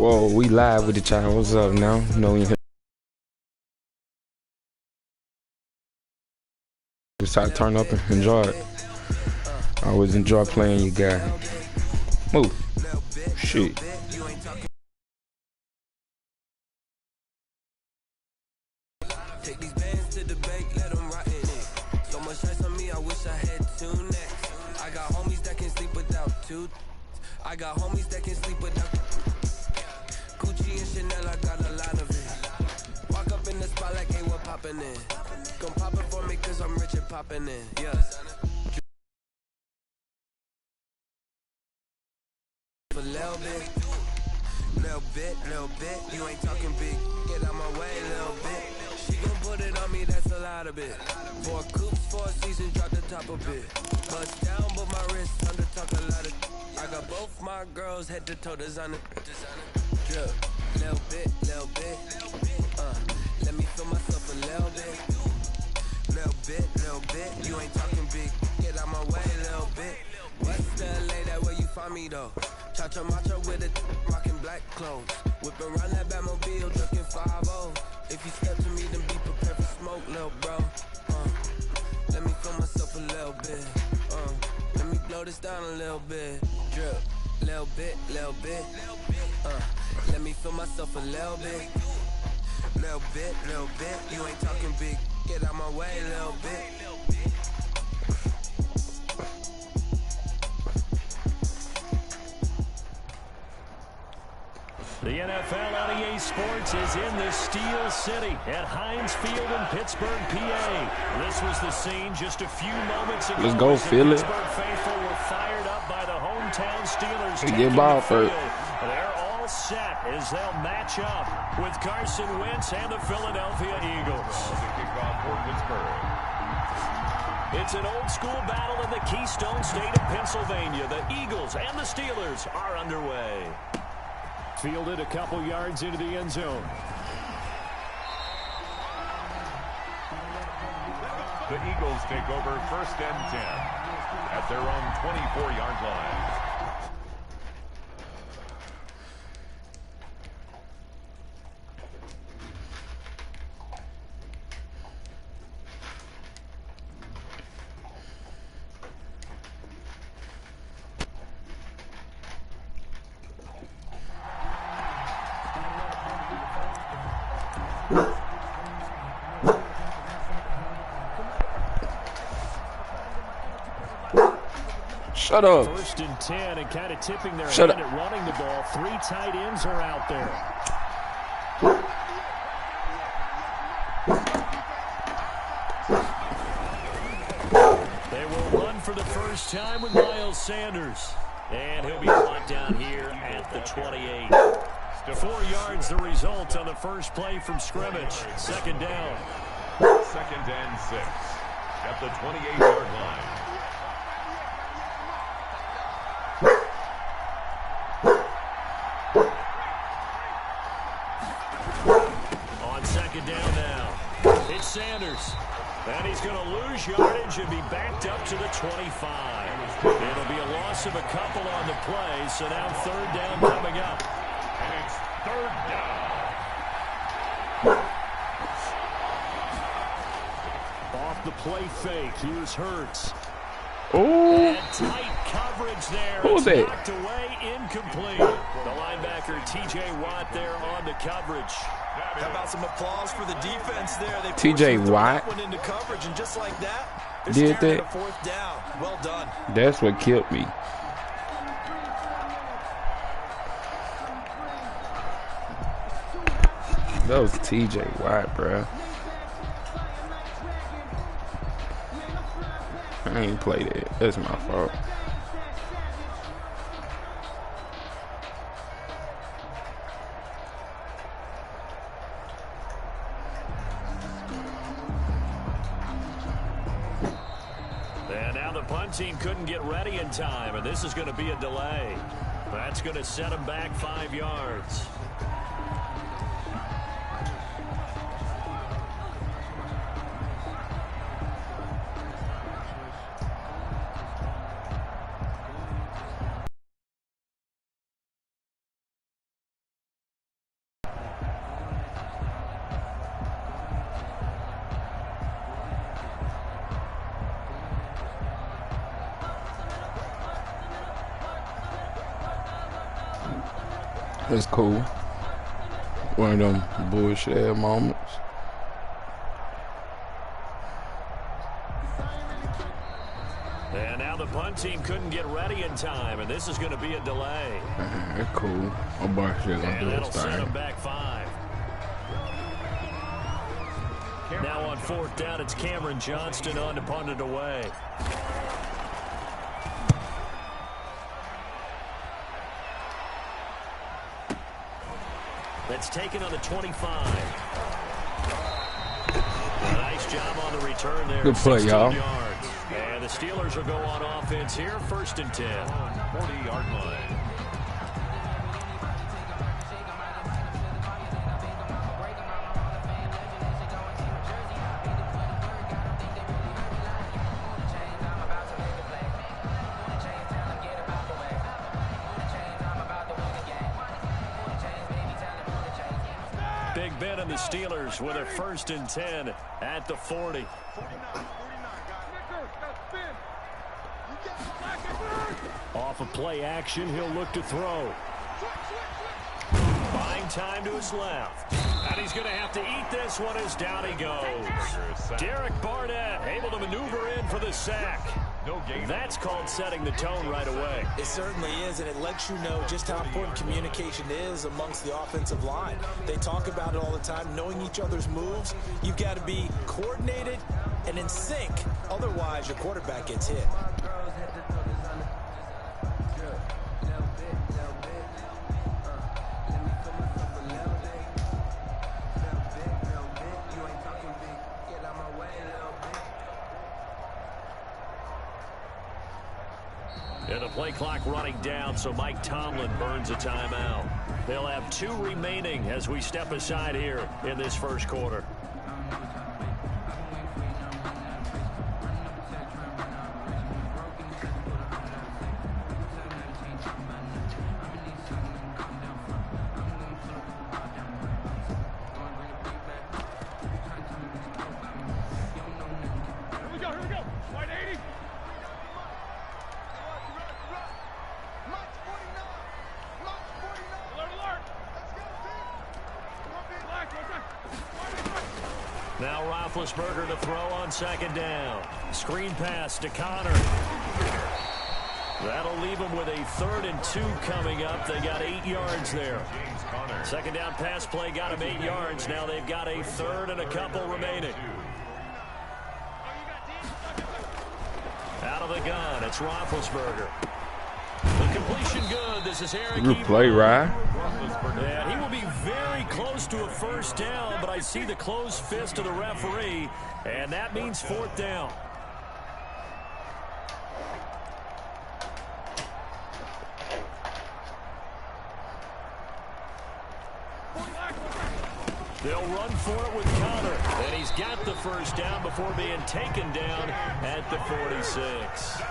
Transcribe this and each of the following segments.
Whoa, we live with the child. What's up now? You know, you just try to turn up and enjoy it. I always enjoy playing you guys. Move. Shit. Take these bands to the bank, let them rot in it. So much stress on me, I wish I had two necks. I got homies that can sleep without two. I got homies that can sleep without Gucci and Chanel, I got a lot of it. Walk up in the spot like, hey, what poppin' in? Gon' pop it for me cause I'm rich and poppin' in, yeah. A little bit, you ain't talking big. Get out my way, little bit. She gon' put it on me, that's a lot of it. 4 coops, 4 seasons, drop the top a bit. Bust down, but my wrist under talk a lot of. I got both my girls head to toe designer. Drip, little bit. Let me feel myself a little bit. You ain't talking big. Get out my way, little bit. What's the LA, that where you find me though? Cha-cha macho with it, rocking black clothes. Whipping around that Batmobile, drinking 5-0. If you step to me, then be prepared for smoke, little bro. Let me feel myself a little bit. Let me blow this down a little bit. Drip, little bit. Let me feel myself a little bit. Little bit. You ain't talking big. Get out my way, little bit. The NFL on EA Sports is in the Steel City at Heinz Field in Pittsburgh, PA. This was the scene just a few moments ago. Let's go, Philly. Pittsburgh faithful were fired up by the hometown Steelers. Get ball first. They're all set as they'll match up with Carson Wentz and the Philadelphia Eagles. It's an old-school battle in the Keystone State of Pennsylvania. The Eagles and the Steelers are underway. Fielded a couple yards into the end zone. The Eagles take over 1st and 10 at their own 24-yard line. Shut up. 1st and 10 and kind of tipping their hand at running the ball. 3 tight ends are out there. They will run for the first time with Miles Sanders. And he'll be brought down here at the 28. 4 yards the result on the first play from scrimmage. 2nd down. 2nd and 6 at the 28-yard line. Sanders. And he's going to lose yardage and be backed up to the 25. It'll be a loss of a couple on the play, so now 3rd down coming up. And it's 3rd down. Off the play fake, here's Hurts. Oh, tight coverage there. Who's that? Knocked away, incomplete. The linebacker T.J. Watt there on the coverage. How about some applause for the defense there? They T.J. Watt went into coverage, and just like that, did that. 4th down. Well done. That's what killed me. That was T.J. Watt, bro. I ain't played it. That's my fault. And now the punt team couldn't get ready in time, and this is going to be a delay. That's going to set them back 5 yards. It's cool. One of them bullshit moments. And now the punt team couldn't get ready in time, and this is going to be a delay. That's cool. My boy shit gonna do That'll his set thing. him back 5. Now on 4th down, it's Cameron Johnston on to punt it away. That's taken on the 25. A nice job on the return there. Good play, y'all. And the Steelers will go on offense here, 1st and 10. 40-yard line. Big Ben and the Steelers with a 1st and 10 at the 40. Off of play action, he'll look to throw. Buying time to his left. And he's going to have to eat this one as down he goes. Derek Barnett able to maneuver in for the sack. That's called setting the tone right away. It certainly is, and it lets you know just how important communication is amongst the offensive line. They talk about it all the time, knowing each other's moves. You've got to be coordinated and in sync. Otherwise, your quarterback gets hit. And the play clock running down, so Mike Tomlin burns a timeout. They'll have 2 remaining as we step aside here in this 1st quarter. Now Roethlisberger to throw on 2nd down. Screen pass to Connor. That'll leave them with a 3rd and 2 coming up. They got 8 yards there. 2nd down pass play got them 8 yards. Now they've got a 3rd and a couple remaining. Out of the gun, it's Roethlisberger. The completion good. This is Eric. Good play, Ryan. And he will be very close to a 1st down, but I see the closed fist of the referee, and that means 4th down. They'll run for it with Connor, and he's got the 1st down before being taken down at the 46.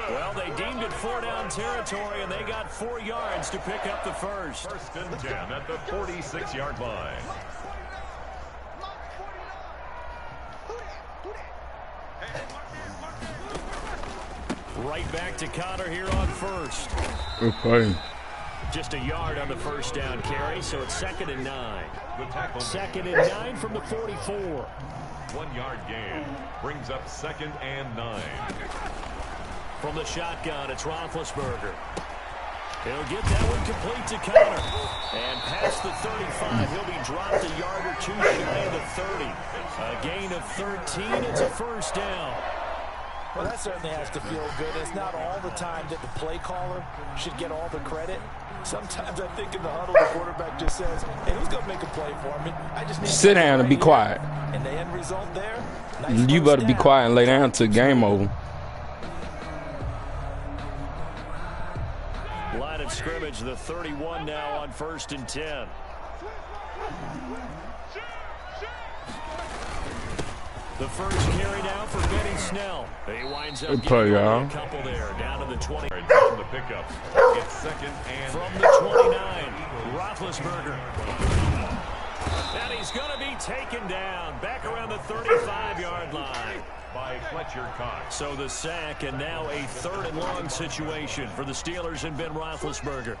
Well, they deemed it 4-down territory, and they got 4 yards to pick up the 1st. 1st and 10 at the 46-yard line. Right back to Connor here on 1st. Good play. Just a yard on the 1st down carry, so it's 2nd and 9. 2nd and 9 from the 44. 1-yard gain brings up 2nd and 9. From the shotgun, it's Roethlisberger. He'll get that one complete to Connor. And past the 35, he'll be dropped a yard or 2 shy of the 30. A gain of 13, it's a 1st down. Well, that certainly has to feel good. It's not all the time that the play caller should get all the credit. Sometimes I think in the huddle, the quarterback just says, hey, who's going to make a play for me? I just need to sit down and be quiet. And the end result there, nice You better be quiet and lay down till game over. Line of scrimmage, the 31 now on 1st and 10. The 1st carry now for Benny Snell. He winds up getting a couple there, down to the 20. From the pickup, it's 2nd and from the 29. Roethlisberger. And he's going to be taken down back around the 35-yard line by Fletcher Cox. So the sack, and now a 3rd and long situation for the Steelers and Ben Roethlisberger.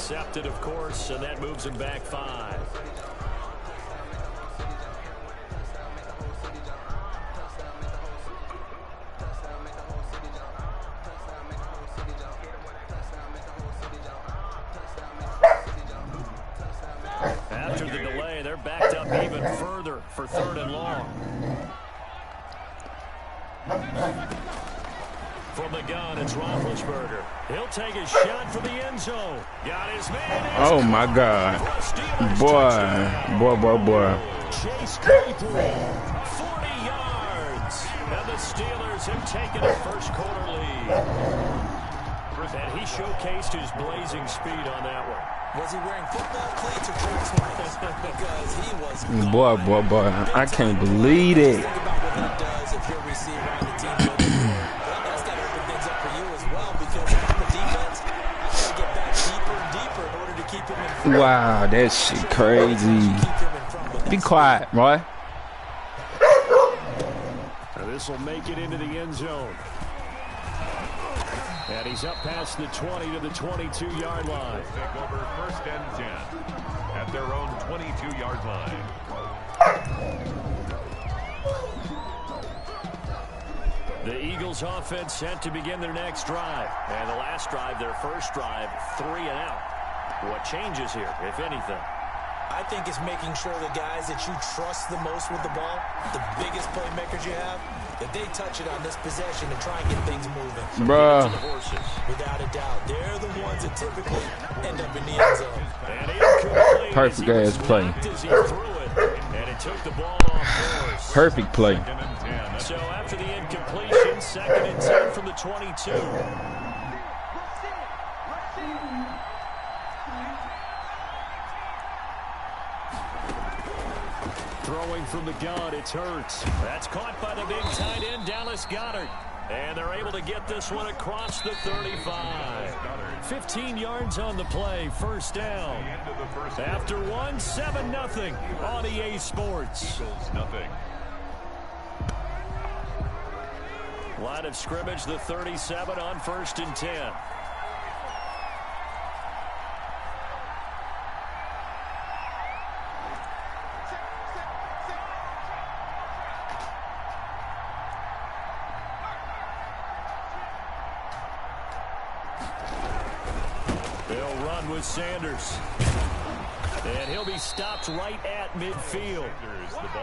accepted, of course, and that moves him back 5. After the delay, they're backed up even further for 3rd and long. From the gun, it's Roethlisberger. He'll take a shot for the end zone. Got his man. Oh, my God. Boy. Chase Claypool, 40 yards. And the Steelers have taken a first-quarter lead. And he showcased his blazing speed on that one. Was he wearing football cleats or track sneakers? Because he was Boy. I can't believe it. Think about what that does if you're a receiver on the team. That's got to open things up for you as well, because if I'm the defense, I've got to get back deeper and deeper in order to keep him in front. Wow, that shit crazy. Be quiet, Roy. This will make it into the end zone. And he's up past the 20 to the 22-yard line. Take over 1st and 10 at their own 22-yard line. The Eagles offense set to begin their next drive. And the last drive, their first drive, 3 and out. What changes here, if anything? I think it's making sure the guys that you trust the most with the ball, the biggest playmakers you have, that they touch it on this possession to try and get things moving. Bruh. Without a doubt, they're the ones that typically end up in the end zone. Perfect ass play. And it took the ball off course. Perfect play. So after the incompletion, 2nd and 10 from the 22. Throwing from the gun, it's Hurts. That's caught by the big tight end, Dallas Goedert. And they're able to get this one across the 35. 15 yards on the play, 1st down. After 7-0 on EA Sports. Line of scrimmage, the 37 on 1st and 10. With Sanders. And he'll be stopped right at midfield.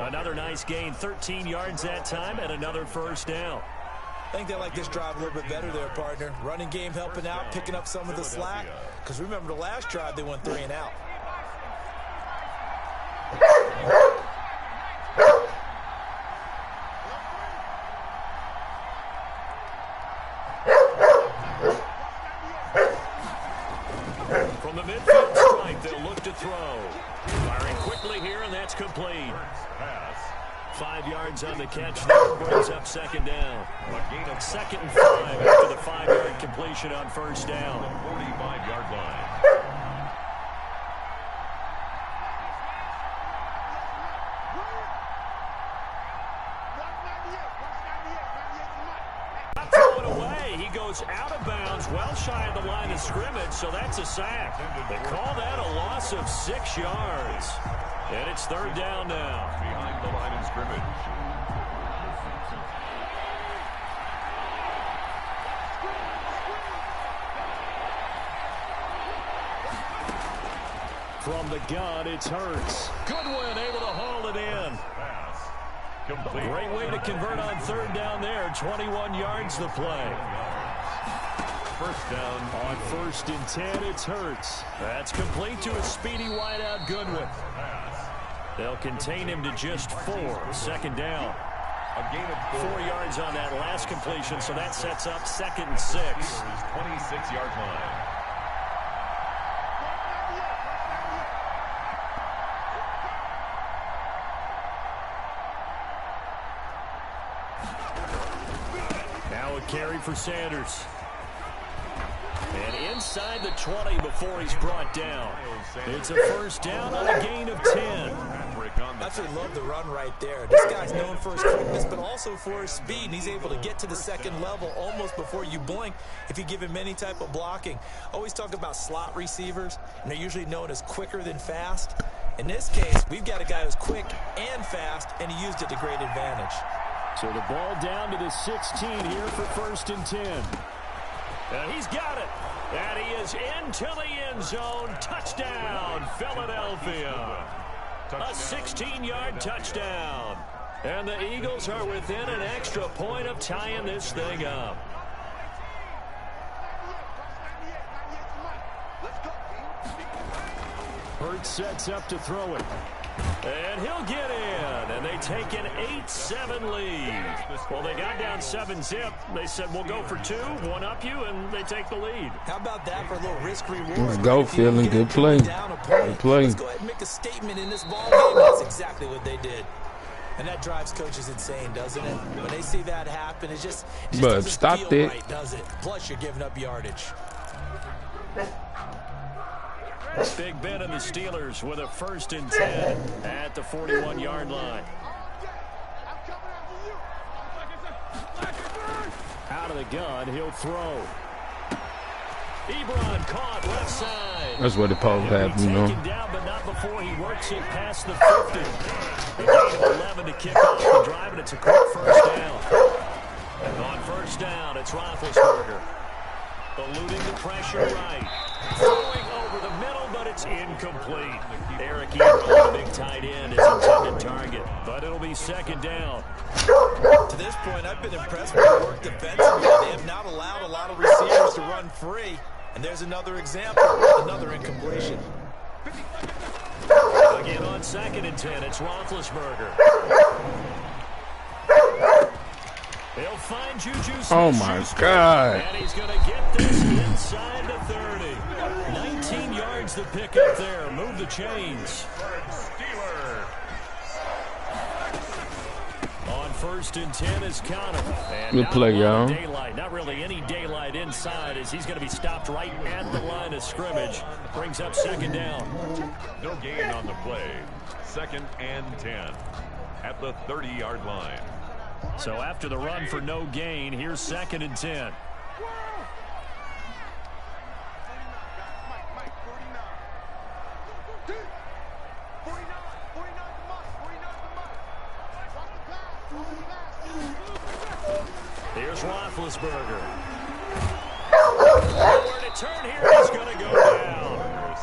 Another nice gain, 13 yards that time, and another 1st down. I think they like this drive a little bit better there, partner. Running game helping out, picking up some of the slack. Because remember, the last drive, they went 3 and out. From the midfield strike, they'll look to throw. Firing quickly here, and that's complete. 5 yards on the catch. That brings up 2nd down. 2nd and 5 after the 5-yard completion on 1st down. 45-yard line. Throw it away. He goes out of bounds, well shy of the line of scrimmage, so that's a sack. They call that a loss of 6 yards. And it's 3rd down now. Behind the line of scrimmage. From the gun, it's Hurts. Goodwin able to haul it in. Great way to convert on 3rd down there. 21 yards the play. 1st down. On 1st and 10, it's Hurts. That's complete to a speedy wideout Goodwin. They'll contain him to just 4. 2nd down. A gain of 4 yards on that last completion, so that sets up 2nd and 6. 26-yard line. Now a carry for Sanders. And inside the 20 before he's brought down. It's a 1st down on a gain of 10. fabric on the Absolutely love the run right there. This guy's known for his quickness, but also for his speed. And he's able to get to the second level almost before you blink if you give him any type of blocking. Always talk about slot receivers, and they're usually known as quicker than fast. In this case, we've got a guy who's quick and fast, and he used it to great advantage. So the ball down to the 16 here for 1st and 10. And he's got it. And he is into the end zone. Touchdown, Philadelphia. A 16-yard touchdown. And the Eagles are within an extra point of tying this thing up. Hurts sets up to throw it. And he'll get in. And they take an 8-7 lead. Well, they got down 7-zip. They said, we'll go for 2, one up you, and they take the lead. How about that for a little risk-reward? Let's go, feeling good play. Good play. Let's go ahead and make a statement in this ball game. That's exactly what they did. And that drives coaches insane, doesn't it? When they see that happen, it just doesn't stop feel that. right, does it? Plus, you're giving up yardage. Big Ben and the Steelers with a 1st and 10 at the 41-yard line. Out of the gun, he'll throw. Ebron caught left side. That's what the Paul have, you know. Taken down, but not before he works it past the 50. He gained 11 to kick off the drive, and it's a quick 1st down. And on 1st down, it's Roethlisberger. Eluding the pressure right. Throwing over the middle, but it's incomplete. Eric Ebron, the big tight end, is intended target, but it'll be 2nd down. To this point, I've been impressed with their work defensively. They have not allowed a lot of receivers to run free. And there's another example, another incompletion. Again on 2nd and 10, it's Roethlisberger. He'll find Juju Smith. Oh, my God. And he's going to get this inside the 30. 19 yards to pick up there. Move the chains. On 1st and 10 is Connor. And good play, y'all. Daylight. Not really any daylight inside as he's going to be stopped right at the line of scrimmage. Brings up 2nd down. No gain on the play. 2nd and 10 at the 30-yard line. So after the run for no gain, here's 2nd and 10. Here's Roethlisberger. Nowhere to turn here. He's going to go down.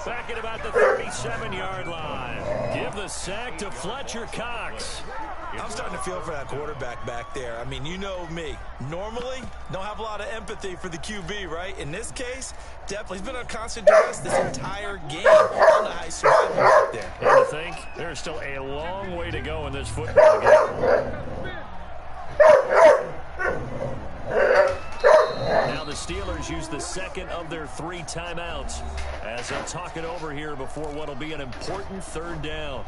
Back at about the 37-yard line. Give the sack to Fletcher Cox. I'm starting to feel for that quarterback back there. I mean, you know me. Normally, don't have a lot of empathy for the QB, right? In this case, definitely. He's been on constant duress this entire game. I don't know how he's surviving back there. And to think there's still a long way to go in this football game. Now the Steelers use the 2nd of their 3 timeouts as they'll talk it over here before what will be an important 3rd down.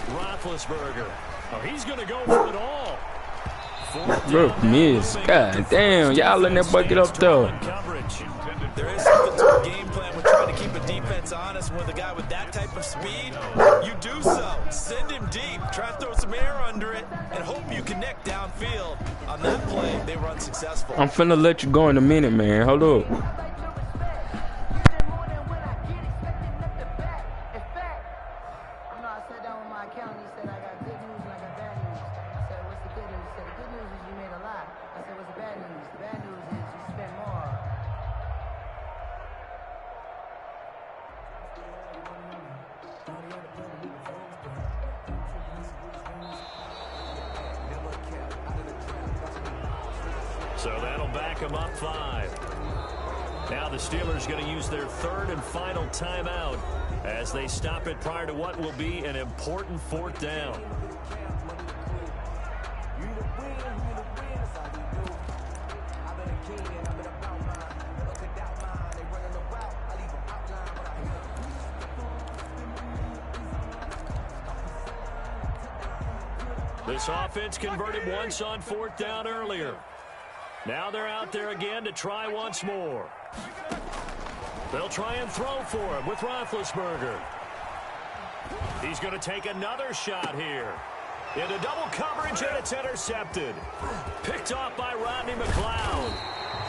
Roethlisberger. Oh, he's going to go for it all. Bro, miss. God damn, y'all letting that bucket up there. There is something to a game plan with trying to keep a defense honest. With a guy with that type of speed, you do so. Send him deep. Try to throw some air under it and hope you connect downfield. On that play, they were unsuccessful. I'm finna let you go in a minute, man. Hold up. So that'll back them up 5. Now the Steelers going to use their 3rd and final timeout as they stop it prior to what will be an important 4th down. This offense converted once on 4th down earlier. Now they're out there again to try once more. They'll try and throw for it with Roethlisberger. He's going to take another shot here. Into double coverage, and it's intercepted. Picked off by Rodney McLeod.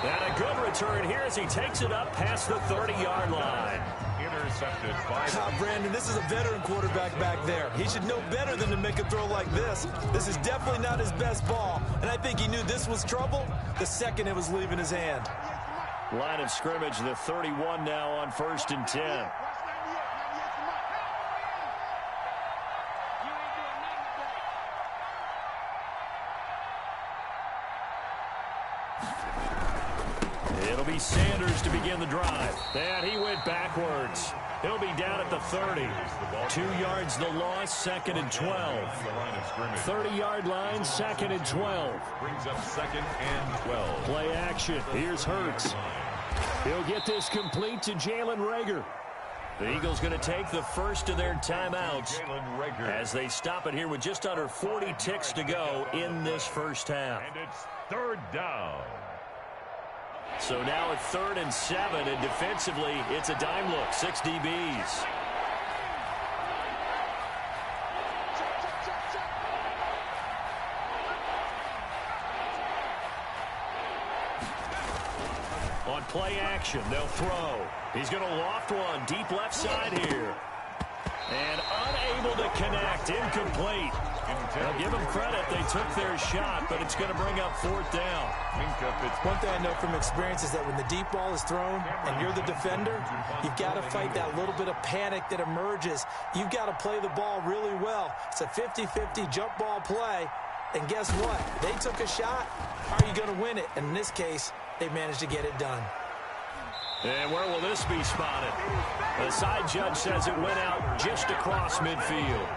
And a good return here as he takes it up past the 30-yard line. Intercepted by... Brandon, this is a veteran quarterback back there. He should know better than to make a throw like this. This is definitely not his best ball. And I think he knew this was trouble the second it was leaving his hand. Line of scrimmage, the 31 now on 1st and 10. It'll be Sanders to begin the drive. And he went backwards. He'll be down at the 30. 2 yards the loss, 2nd and 12. 30-yard line, 2nd and 12. Brings up 2nd and 12. Play action. Here's Hurts. He'll get this complete to Jalen Reagor. The Eagles going to take the first of their timeouts as they stop it here with just under 40 ticks to go in this first half. And it's 3rd down. So now it's 3rd and 7, and defensively, it's a dime look, 6 DBs. On play action, they'll throw. He's going to loft one deep left side here. And unable to connect, incomplete. They'll give them credit. They took their shot, but it's going to bring up 4th down. One thing I know from experience is that when the deep ball is thrown and you're the defender, you've got to fight that little bit of panic that emerges. You've got to play the ball really well. It's a 50-50 jump ball play. And guess what? They took a shot. How are you going to win it? And in this case, they managed to get it done. And where will this be spotted? The side judge says it went out just across midfield.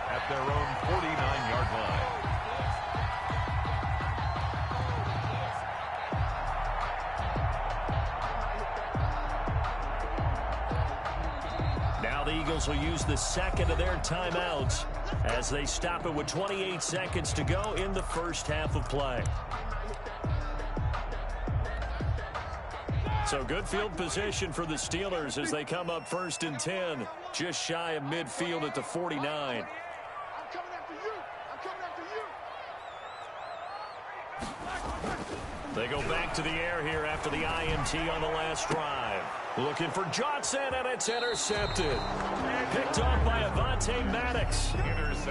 At their own 49-yard line. Now the Eagles will use the 2nd of their timeouts as they stop it with 28 seconds to go in the first half of play. So good field position for the Steelers as they come up 1st and 10, just shy of midfield at the 49. They go back to the air here after the INT on the last drive. Looking for Johnson, and it's intercepted. Picked off by Avonte Maddox.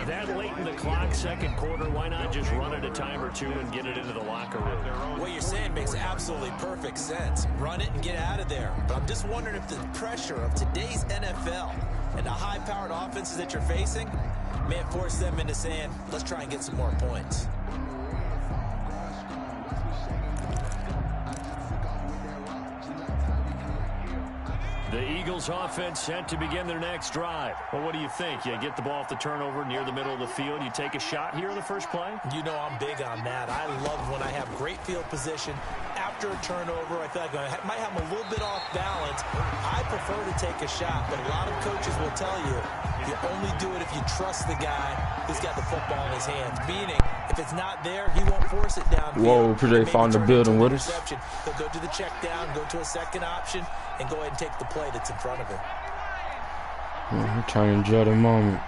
That late in the clock, 2nd quarter, why not just run it a time or two and get it into the locker room? What you're saying makes absolutely perfect sense. Run it and get out of there. But I'm just wondering if the pressure of today's NFL and the high-powered offenses that you're facing may force them into saying, let's try and get some more points. The Eagles offense set to begin their next drive. Well, what do you think? You get the ball off the turnover near the middle of the field. You take a shot here in the first play? You know I'm big on that. I love when I have great field position. After a turnover, I feel like I might have them a little bit off balance. I prefer to take a shot, but a lot of coaches will tell you you only do it if you trust the guy who's got the football in his hands. Meaning, if it's not there, he won't force it down. Whoa, Project found the building with us. He'll go to the check down, go to a second option, and go ahead and take the play that's in front of him. I'm trying to enjoy the moment.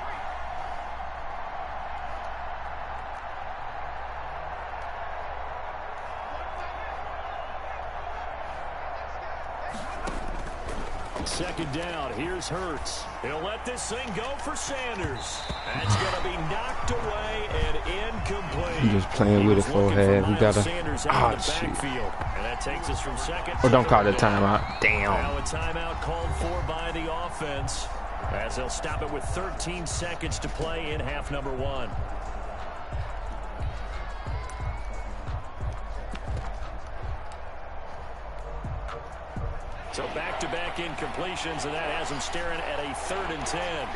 Second down, here's Hurts. He'll let this thing go for Sanders. That's going to be knocked away and incomplete. He's just playing with it for a half. We got to... Shoot. And that takes us from 2nd. Oh, don't call the timeout. Damn. Now a timeout called for by the offense as they'll stop it with 13 seconds to play in half number 1. So back-to-back incompletions, and that has them staring at a 3rd and 10.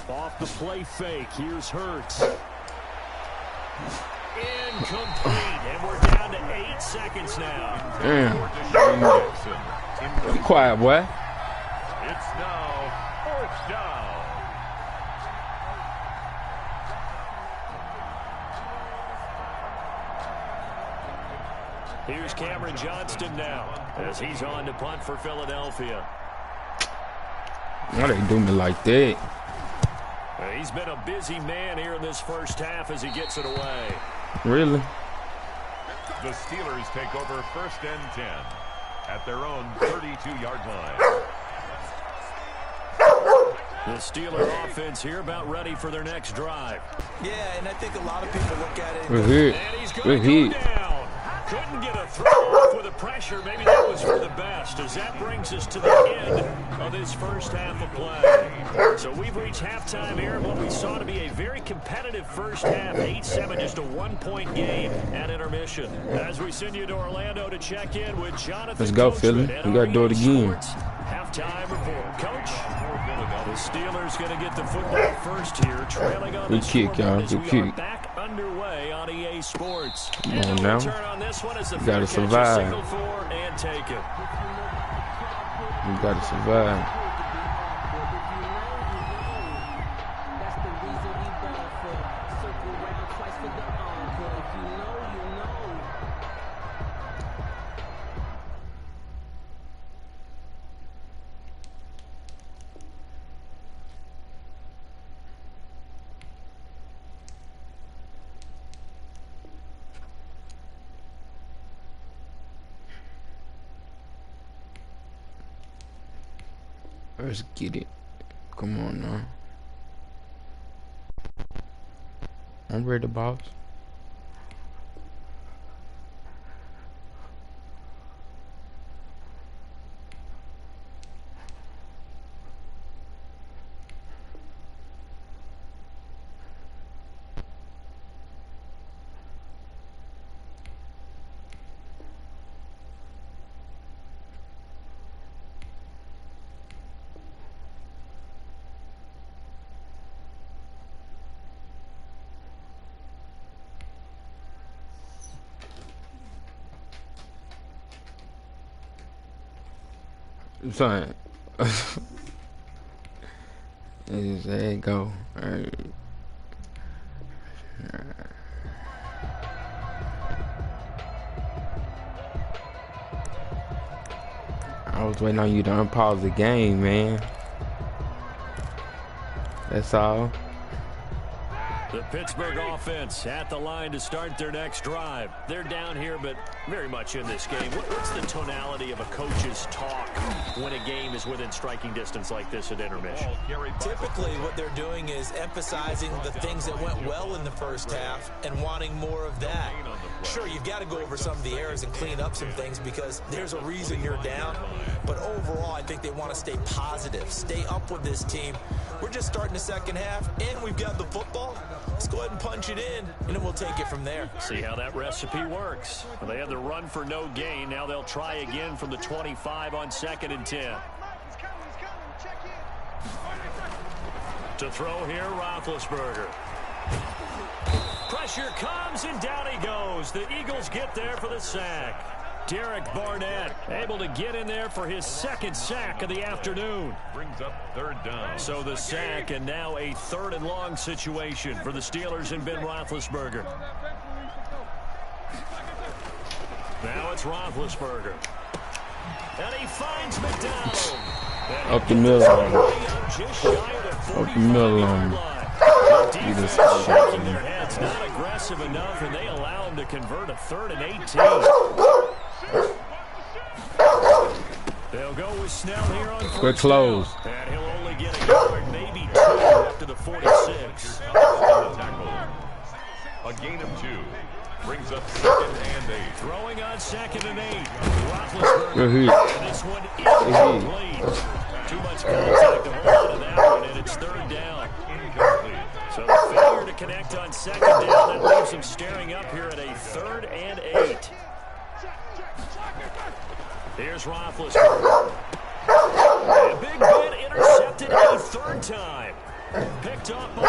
Off the play fake, here's Hurts. Incomplete, and we're down to 8 seconds now. Be quiet, boy. It's now 4th down. Here's Cameron Johnston now, as he's on to punt for Philadelphia. Why they do me like that? He's been a busy man here in this first half as he gets it away. Really? The Steelers take over 1st and 10 at their own 32-yard line. The Steeler offense here about ready for their next drive. Yeah, and I think a lot of people look at it. We're hit. And he's We're going to hit. go down. Couldn't get a throw off with the pressure. Maybe that was for the best, as that brings us to the end of this first half of play. So we've reached halftime here in what we saw to be a very competitive first half. 8-7, just a 1-point game at intermission. As we send you to Orlando to check in with Jonathan. Let's go, Philly. We got to do it again. Halftime report. Coach, the Steelers going to get the football first here, trailing on Good kick, y'all. Good kick. Back underway on EA Sports. Come on now. You gotta survive. And take it. You gotta survive. Let's get it. Come on now. I'm ready, boss. Son. There you go. All right. I was waiting on you to unpause the game, man. That's all. The Pittsburgh offense at the line to start their next drive. They're down here, but very much in this game. What's the tonality of a coach's talk when a game is within striking distance like this at intermission? Typically, what they're doing is emphasizing the things that went well in the first half and wanting more of that. Sure, you've got to go over some of the errors and clean up some things because there's a reason you're down. But overall, I think they want to stay positive, stay up with this team. We're just starting the second half, and we've got the football. Let's go ahead and punch it in, and then we'll take it from there. See how that recipe works. Well, they had the run for no gain. Now they'll try again from the 25 on 2nd and 10. To throw here, Roethlisberger. Pressure comes, and down he goes. The Eagles get there for the sack. Derek Barnett able to get in there for his 2nd sack of the afternoon. Brings up 3rd down. So the sack, and now a 3rd and long situation for the Steelers and Ben Roethlisberger. Now it's Roethlisberger. And he finds McDonald. Up the middle. Up the middle. The defense shaking their heads, not aggressive enough, and they allow him to convert a 3rd and 18. They'll go with Snell here on first. We're close. And he'll only get a yard, maybe 2, up to the 46. A gain of 2. Brings up 2nd and 8. Throwing on 2nd and 8. Roethlisberger. And this one incomplete. Too much contact to hold on to that one, and it's 3rd down. Incomplete. So the failure to connect on 2nd down, that leaves him staring up here at a 3rd and 8. Here's Roethlisberger. A big bit intercepted, a time. Picked up by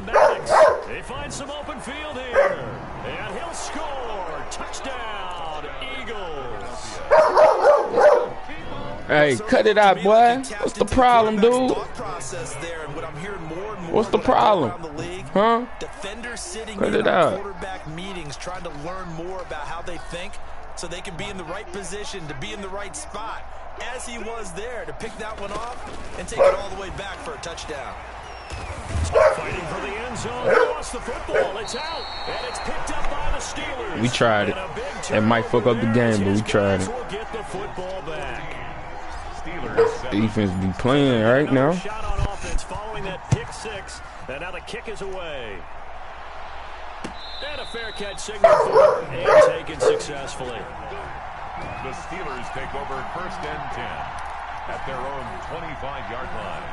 Maddox. They find some open field here. And he'll score. Touchdown, Eagles. Hey, cut it out, boy. What's the problem, dude? What's the problem? Huh? Defenders sitting Cut in it out. quarterback meetings trying to learn more about how they think so they can be in the right position to be in the right spot. As he was there to pick that one off and take it all the way back for a touchdown. Fighting for the end zone. He lost the football. It's out. And it's picked up by the Steelers. We tried it. It might fuck up the game, but we tried it. Will get the football back. Defense be playing right now. Shot on offense following that pick six. And now the kick is away. And a fair catch signal for it and taken successfully. The Steelers take over 1st and 10 at their own 25-yard line.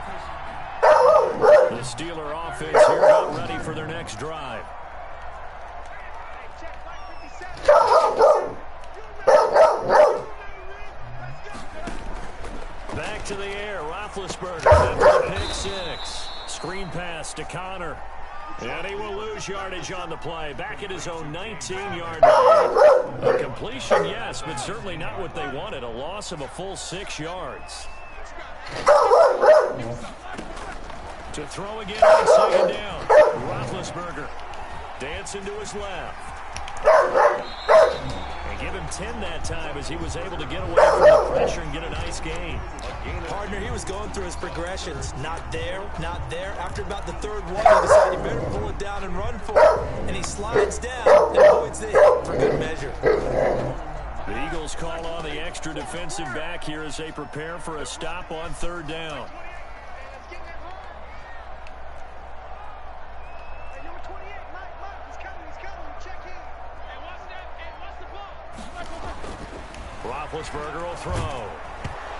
The Steeler offense here about ready for their next drive. Back to the air, Roethlisberger after the pick six. Screen pass to Connor. And he will lose yardage on the play. Back at his own 19-yard line. A completion, yes, but certainly not what they wanted. A loss of a full 6 yards. To throw again on 2nd down. Roethlisberger dancing to his left. And give him 10 that time as he was able to get away from the pressure and get a nice gain. Partner, he was going through his progressions. Not there, not there. After about the 3rd one, he decided he better pull it down and run for it. And he slides down and avoids the hit for good measure. The Eagles call on the extra defensive back here as they prepare for a stop on 3rd down. Roethlisberger will throw.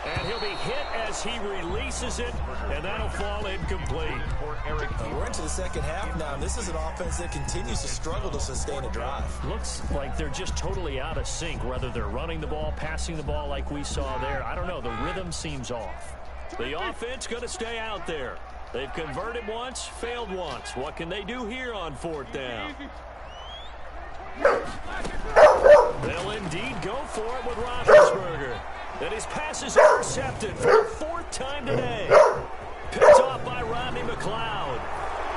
And he'll be hit as he releases it, and that'll fall incomplete. We're into the 2nd half now, and this is an offense that continues to struggle to sustain a drive. Looks like they're just totally out of sync, whether they're running the ball, passing the ball like we saw there. I don't know. The rhythm seems off. The offense going to stay out there. They've converted once, failed once. What can they do here on 4th down? They'll indeed go for it with Roethlisberger. And his pass is intercepted for the 4th time today. Picked off by Rodney McLeod.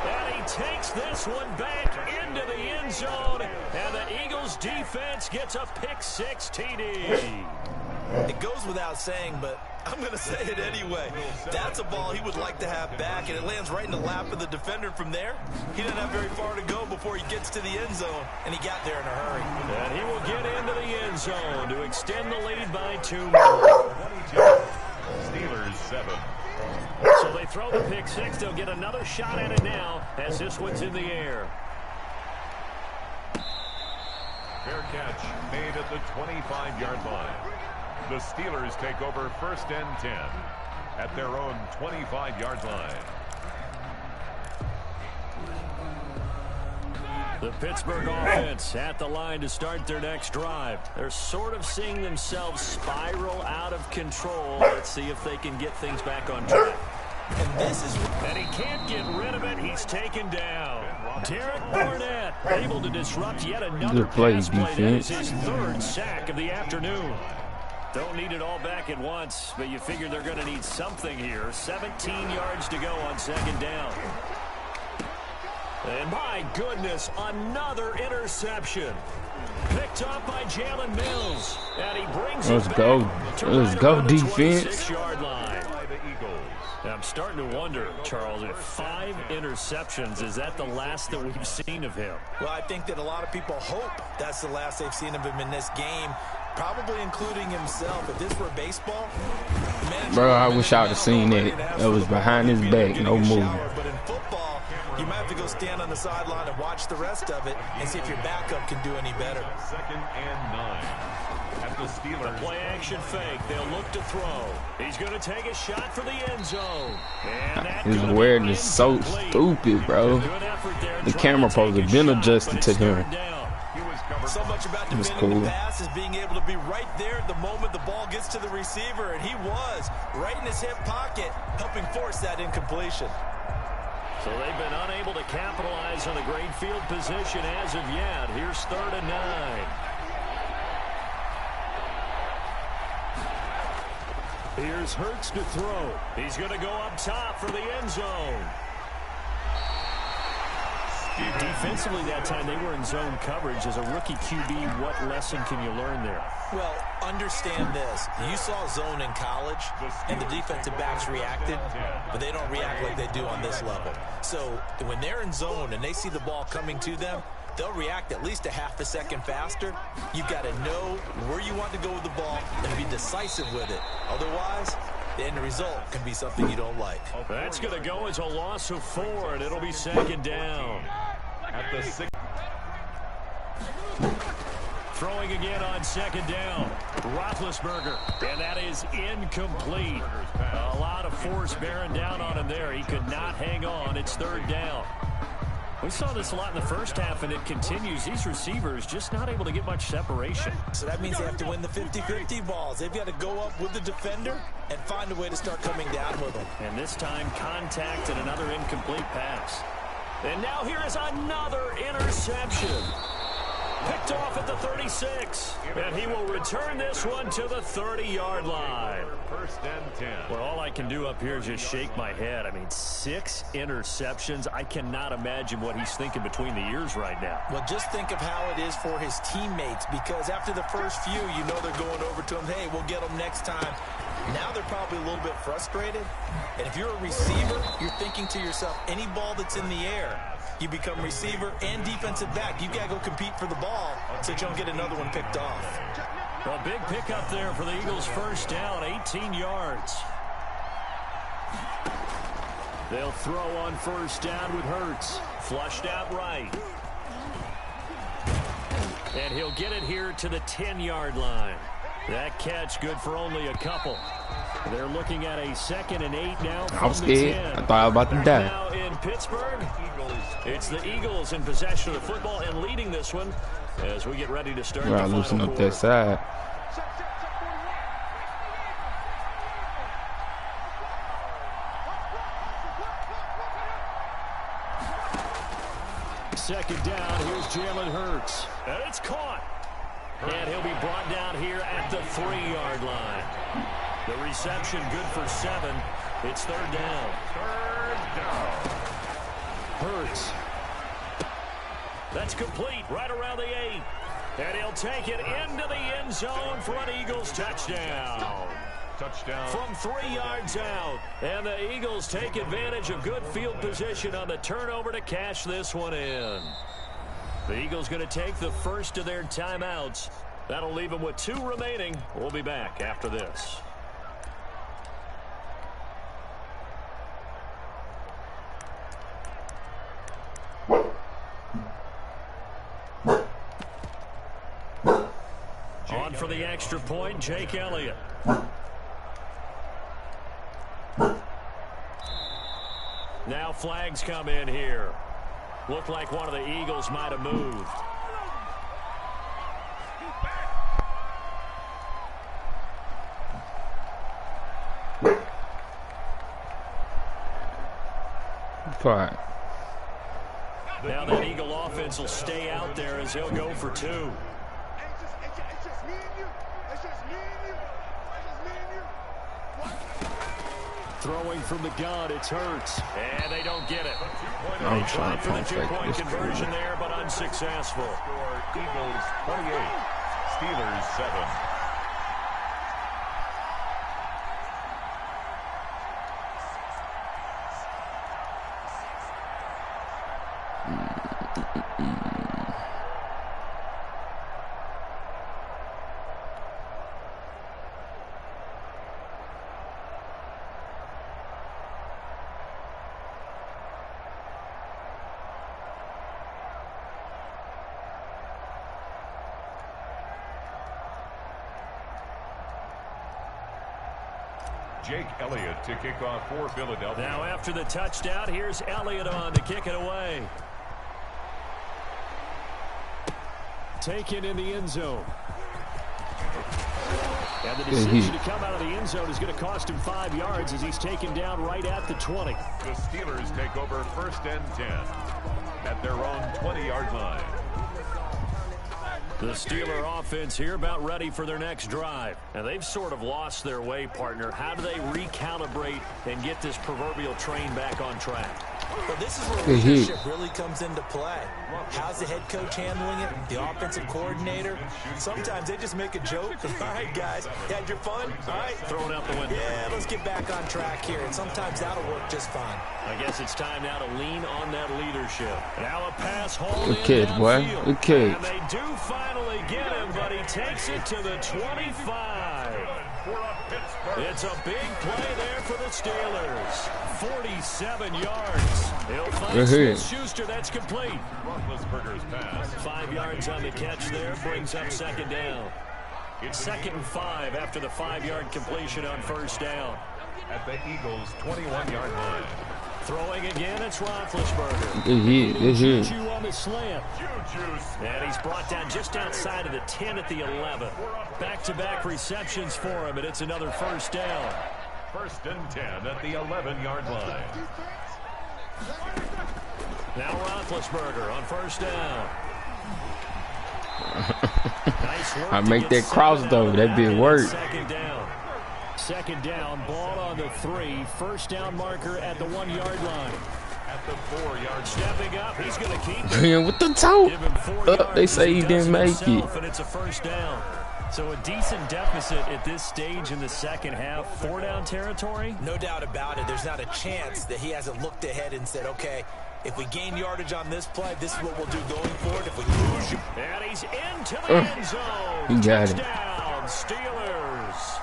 And he takes this one back into the end zone. And the Eagles defense gets a pick 6 TD. It goes without saying, but I'm going to say it anyway. That's a ball he would like to have back, and it lands right in the lap of the defender from there. He doesn't have very far to go before he gets to the end zone, and he got there in a hurry. And he will get into the end zone to extend the lead by 2 more. Steelers 7. So they throw the pick 6. They'll get another shot at it now as this one's in the air. Fair catch made at the 25-yard line. The Steelers take over 1st and 10 at their own 25-yard line. The Pittsburgh offense at the line to start their next drive. They're sort of seeing themselves spiral out of control. Let's see if they can get things back on track. And he can't get rid of it. He's taken down. Derek Barnett able to disrupt yet another pass play. That is his 3rd sack of the afternoon. Don't need it all back at once, but you figure they're going to need something here. 17 yards to go on 2nd down. And my goodness, another interception. Picked up by Jalen Mills. And he brings it back. Let's go, defense. 26-yard line. I'm starting to wonder, Charles, if 5 interceptions, is that the last that we've seen of him? Well, I think that a lot of people hope that's the last they've seen of him in this game, probably including himself. If this were baseball, bro, I wish I would have seen that. That was behind his back, no moving. But in football, you might have to go stand on the sideline and watch the rest of it and see if your backup can do any better. 2nd and 9. At the Steelers. The play action fake. They'll look to throw. He's going to take a shot for the end zone. His awareness is so stupid, bro. The camera supposed to have been adjusted to him. So much about That's defending cool. the pass is being able to be right there at the moment the ball gets to the receiver, and he was right in his hip pocket, helping force that incompletion. So they've been unable to capitalize on a great field position as of yet. Here's 3rd and 9. Here's Hurts to throw. He's going to go up top for the end zone. Defensively that time, they were in zone coverage. As a rookie QB, what lesson can you learn there? Well, understand this. You saw zone in college, and the defensive backs reacted, but they don't react like they do on this level. So when they're in zone and they see the ball coming to them, they'll react at least a half a second faster. You've got to know where you want to go with the ball and be decisive with it. Otherwise, the end result can be something you don't like. That's going to go as a loss of 4, and it'll be 2nd down. At the 6. Throwing again on 2nd down. Roethlisberger, and that is incomplete. A lot of force bearing down on him there. He could not hang on. It's 3rd down. We saw this a lot in the first half, and it continues. These receivers just not able to get much separation. So that means they have to win the 50-50 balls. They've got to go up with the defender and find a way to start coming down with them. And this time, contact and another incomplete pass. And now here is another interception. Picked off at the 36. And he will return this one to the 30-yard line. 1st and 10. Well, all I can do up here is just shake my head. I mean, 6 interceptions. I cannot imagine what he's thinking between the ears right now. Well, just think of how it is for his teammates, because after the first few, you know they're going over to him, hey, we'll get them next time. Now they're probably a little bit frustrated. And if you're a receiver, you're thinking to yourself, any ball that's in the air, you become receiver and defensive back. You've got to go compete for the ball so you don't get another one picked off. Well, big pickup there for the Eagles. 1st down, 18 yards. They'll throw on 1st down with Hurts. Flushed out right. And he'll get it here to the 10-yard line. That catch good for only a couple. They're looking at a 2nd and 8 now. I was scared. I thought I was about to die. Now in Pittsburgh, it's the Eagles in possession of the football and leading this one as we get ready to start the final loosen up quarter. that side. Second down, here's Jalen Hurts. And it's caught. And he'll be brought down here at the 3-yard line. The reception good for 7. It's 3rd down. 3rd down. Hurts. That's complete right around the 8. And he'll take it into the end zone for an Eagles touchdown. Touchdown. From 3 yards out. And the Eagles take advantage of good field position on the turnover to cash this one in. The Eagles going to take the first of their timeouts. That'll leave them with 2 remaining. We'll be back after this. On for the extra point, Jake Elliott. Now flags come in here. Looked like one of the Eagles might have moved. Fine. Now that Eagle offense will stay out there as he'll go for 2. Throwing from the gun, it's Hurts. And they don't get it. I'm They tried trying for the to fight two-point this conversion there, but unsuccessful. Score Eagles 28. Steelers 7. Jake Elliott to kick off for Philadelphia. Now after the touchdown, here's Elliott on to kick it away. taken in the end zone. And the decision to come out of the end zone is going to cost him 5 yards as he's taken down right at the 20. The Steelers take over 1st and 10 at their own 20-yard line. The Steeler offense here about ready for their next drive. And they've sort of lost their way, partner. How do they recalibrate and get this proverbial train back on track? Well, this is where leadership really comes into play. How's the head coach handling it? The offensive coordinator? Sometimes they just make a joke. All right, guys, had your fun? All right. Throw it out the window. Yeah, let's get back on track here. And sometimes that'll work just fine. I guess it's time now to lean on that leadership. Now a pass hauled Good kid, boy. Good kid. And they do finally get him, but he takes it to the 25. It's a big play there for the Steelers. 47 yards. He'll find Smith-Schuster. That's complete. Roethlisberger's pass. 5 yards on the catch there. Brings up 2nd down. It's 2nd and 5 after the 5-yard completion on 1st down. At the Eagles' 21-yard line. Throwing again, it's Roethlisberger. Juju on the slant. And he's brought down just outside of the 10 at the 11. Back-to-back receptions for him, and it's another 1st down. 1st and 10 at the 11-yard line. Now Roethlisberger on 1st down. Nice work. I make that cross though. That big work. 2nd down. 2nd down, ball on the 3. 1st down marker at the 1-yard line. At the 4-yard, stepping up, he's going to keep it. Man, with the toe. They say he didn't make it. And it's a 1st down. So a decent deficit at this stage in the 2nd half. 4-down territory? No doubt about it. There's not a chance that he hasn't looked ahead and said, okay, if we gain yardage on this play, this is what we'll do going forward. If we lose you. And he's into the end zone. He got it. Touchdown, Steelers.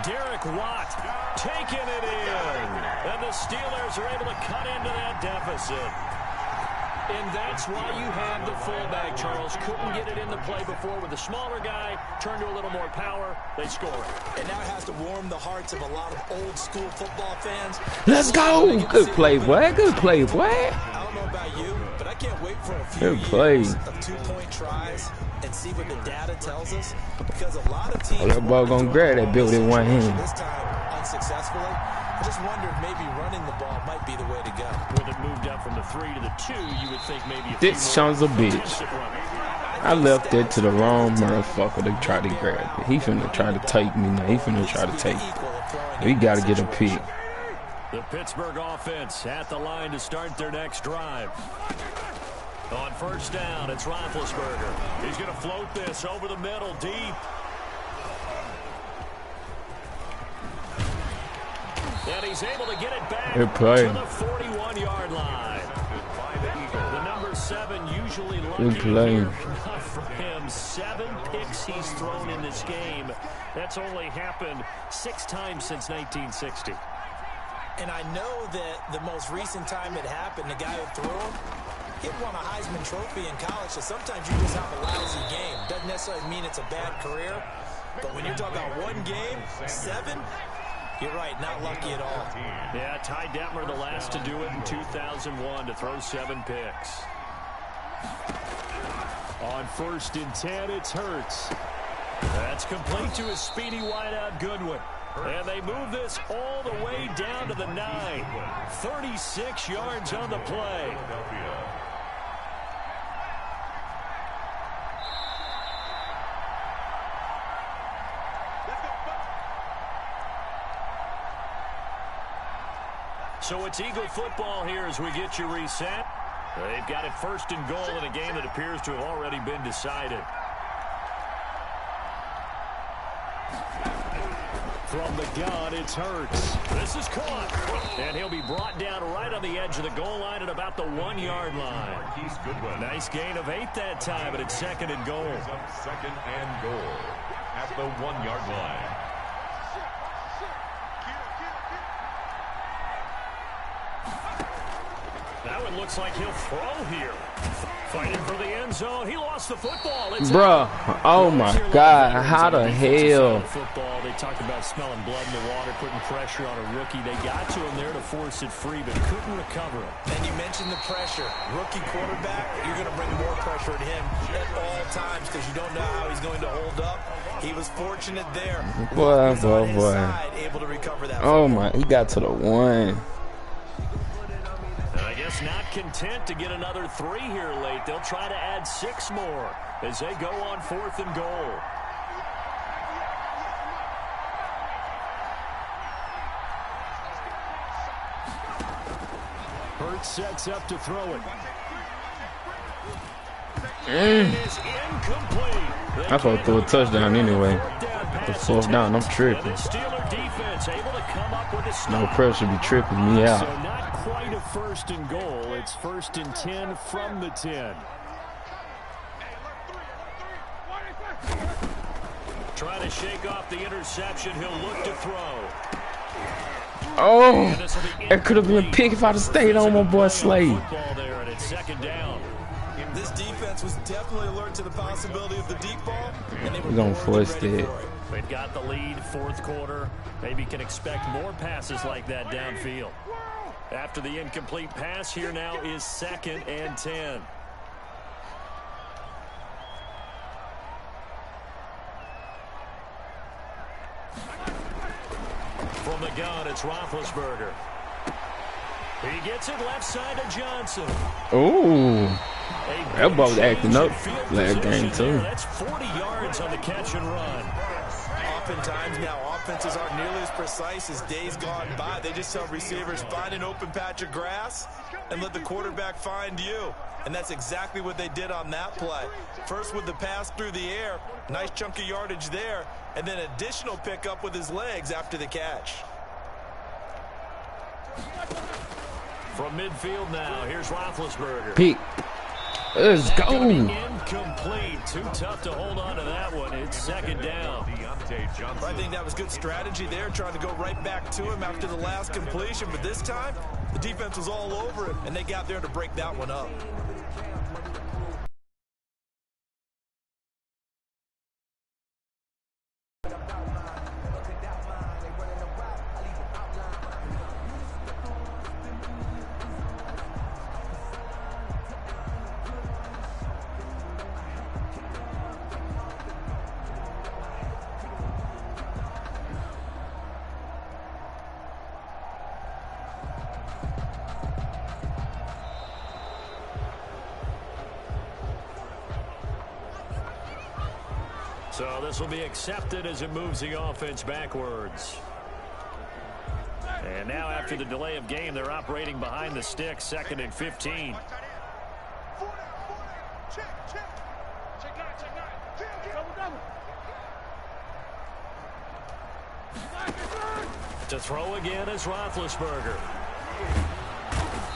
Derek Watt taking it in. And the Steelers are able to cut into that deficit. And that's why you have the fullback, Charles. Couldn't get it in the play before with the smaller guy. Turned to a little more power. They score it. And now it has to warm the hearts of a lot of old-school football fans. Let's go. Good play, boy. Good play, boy. I don't know about you, but I can't wait for a few years of 2-point tries and see what the data tells us. Because a lot of teams that ball gonna grab that build in one hand. This time unsuccessfully. I just wonder if maybe running the ball might be the way to go. With it moved up from the 3 to the 2, you would think maybe a this son's a bitch. I left it to the wrong motherfucker to try to grab it. He finna try to take me now. He finna try to take it. We gotta get a pick. The Pittsburgh offense at the line to start their next drive. On 1st down, it's Roethlisberger. He's going to float this over the middle, deep. And he's able to get it back to the 41-yard line. The number 7 usually lucky here for him. 7 picks he's thrown in this game. That's only happened 6 times since 1960. And I know that the most recent time it happened, the guy who threw him, he won a Heisman Trophy in college, so sometimes you just have a lousy game. Doesn't necessarily mean it's a bad career, but when you're talking about one game, 7, you're right, not lucky at all. Yeah, Ty Detmer, the last to do it in 2001, to throw 7 picks. On 1st and 10, it's Hurts. That's complete to his speedy wideout Goodwin. And they move this all the way down to the 9. 36 yards on the play. So it's Eagle football here as we get you reset. They've got it 1st and goal in a game that appears to have already been decided. From the gun, it's Hurts. This is caught. And he'll be brought down right on the edge of the goal line at about the 1-yard line. Nice gain of 8 that time, but it's 2nd and goal. 2nd and goal at the 1-yard line. That one looks like he'll throw here. Fighting for the end zone. He lost the football. Bruh, oh my God, how the hell? Football. They talked about smelling blood in the water, putting pressure on a rookie. They got to him there to force it free, but couldn't recover it. And you mentioned the pressure. Rookie quarterback, you're going to bring more pressure at him at all times because you don't know how he's going to hold up. He was fortunate there. Boy. Side, able to recover that oh my, he got to the 1. I guess not content to get another 3 here late. They'll try to add 6 more as they go on 4th and goal. Hurts sets up to throw it. It is incomplete. I thought threw a touchdown anyway. The 4th down, I'm tripping. No pressure be tripping me out. So not quite a 1st and goal. It's 1st and 10 from the 10. Trying to shake off the interception. He'll look to throw. Oh, it could have been a pick if I'd have stayed on my boy Slade. This defense was definitely alert to the possibility of the deep ball. We're going to force it. They've got the lead, 4th quarter. Maybe can expect more passes like that downfield. After the incomplete pass, here now is 2nd and 10. From the gun, it's Roethlisberger. He gets it left side to Johnson. Ooh. That ball was acting up last game, too. That's 40 yards on the catch and run. Oftentimes now, offenses aren't nearly as precise as days gone by. They just tell receivers, find an open patch of grass and let the quarterback find you. And that's exactly what they did on that play. First with the pass through the air, nice chunk of yardage there, and then additional pickup with his legs after the catch. From midfield now, here's Roethlisberger. Pick. Let's go. Incomplete. Too tough to hold on to that one. It's 2nd down. I think that was good strategy there, trying to go right back to him after the last completion. But this time, the defense was all over it, and they got there to break that one up. So this will be accepted as it moves the offense backwards. And now after the delay of game, they're operating behind the sticks, 2nd and 15. To throw again is Roethlisberger.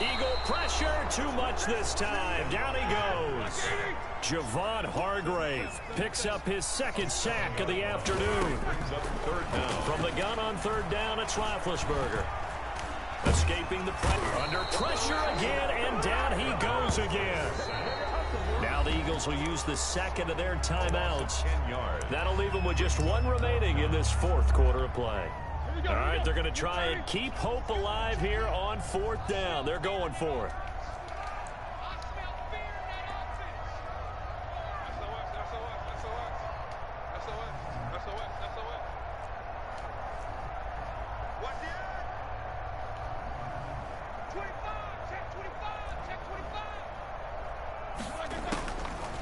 Eagle pressure, too much this time. Down he goes. Javon Hargrave picks up his 2nd sack of the afternoon. From the gun on 3rd down, it's Roethlisberger. Escaping the pressure. Under pressure again, and down he goes again. Now the Eagles will use the 2nd of their timeouts. That'll leave them with just 1 remaining in this 4th quarter of play. All right, they're going to try and keep hope alive here on 4th down. They're going for it.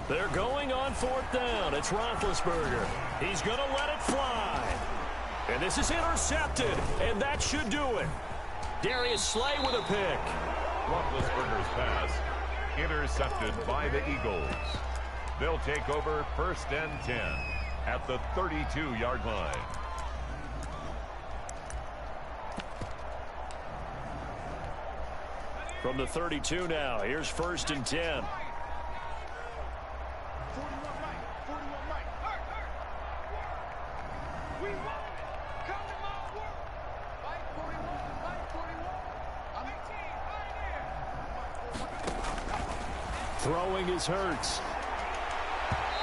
They're going on 4th down. It's Roethlisberger. He's going to let it fly. And this is intercepted, and that should do it. Darius Slay with a pick. Roethlisberger's pass intercepted by the Eagles. They'll take over 1st and 10 at the 32-yard line. From the 32 now, here's 1st and 10. Throwing is Hurts.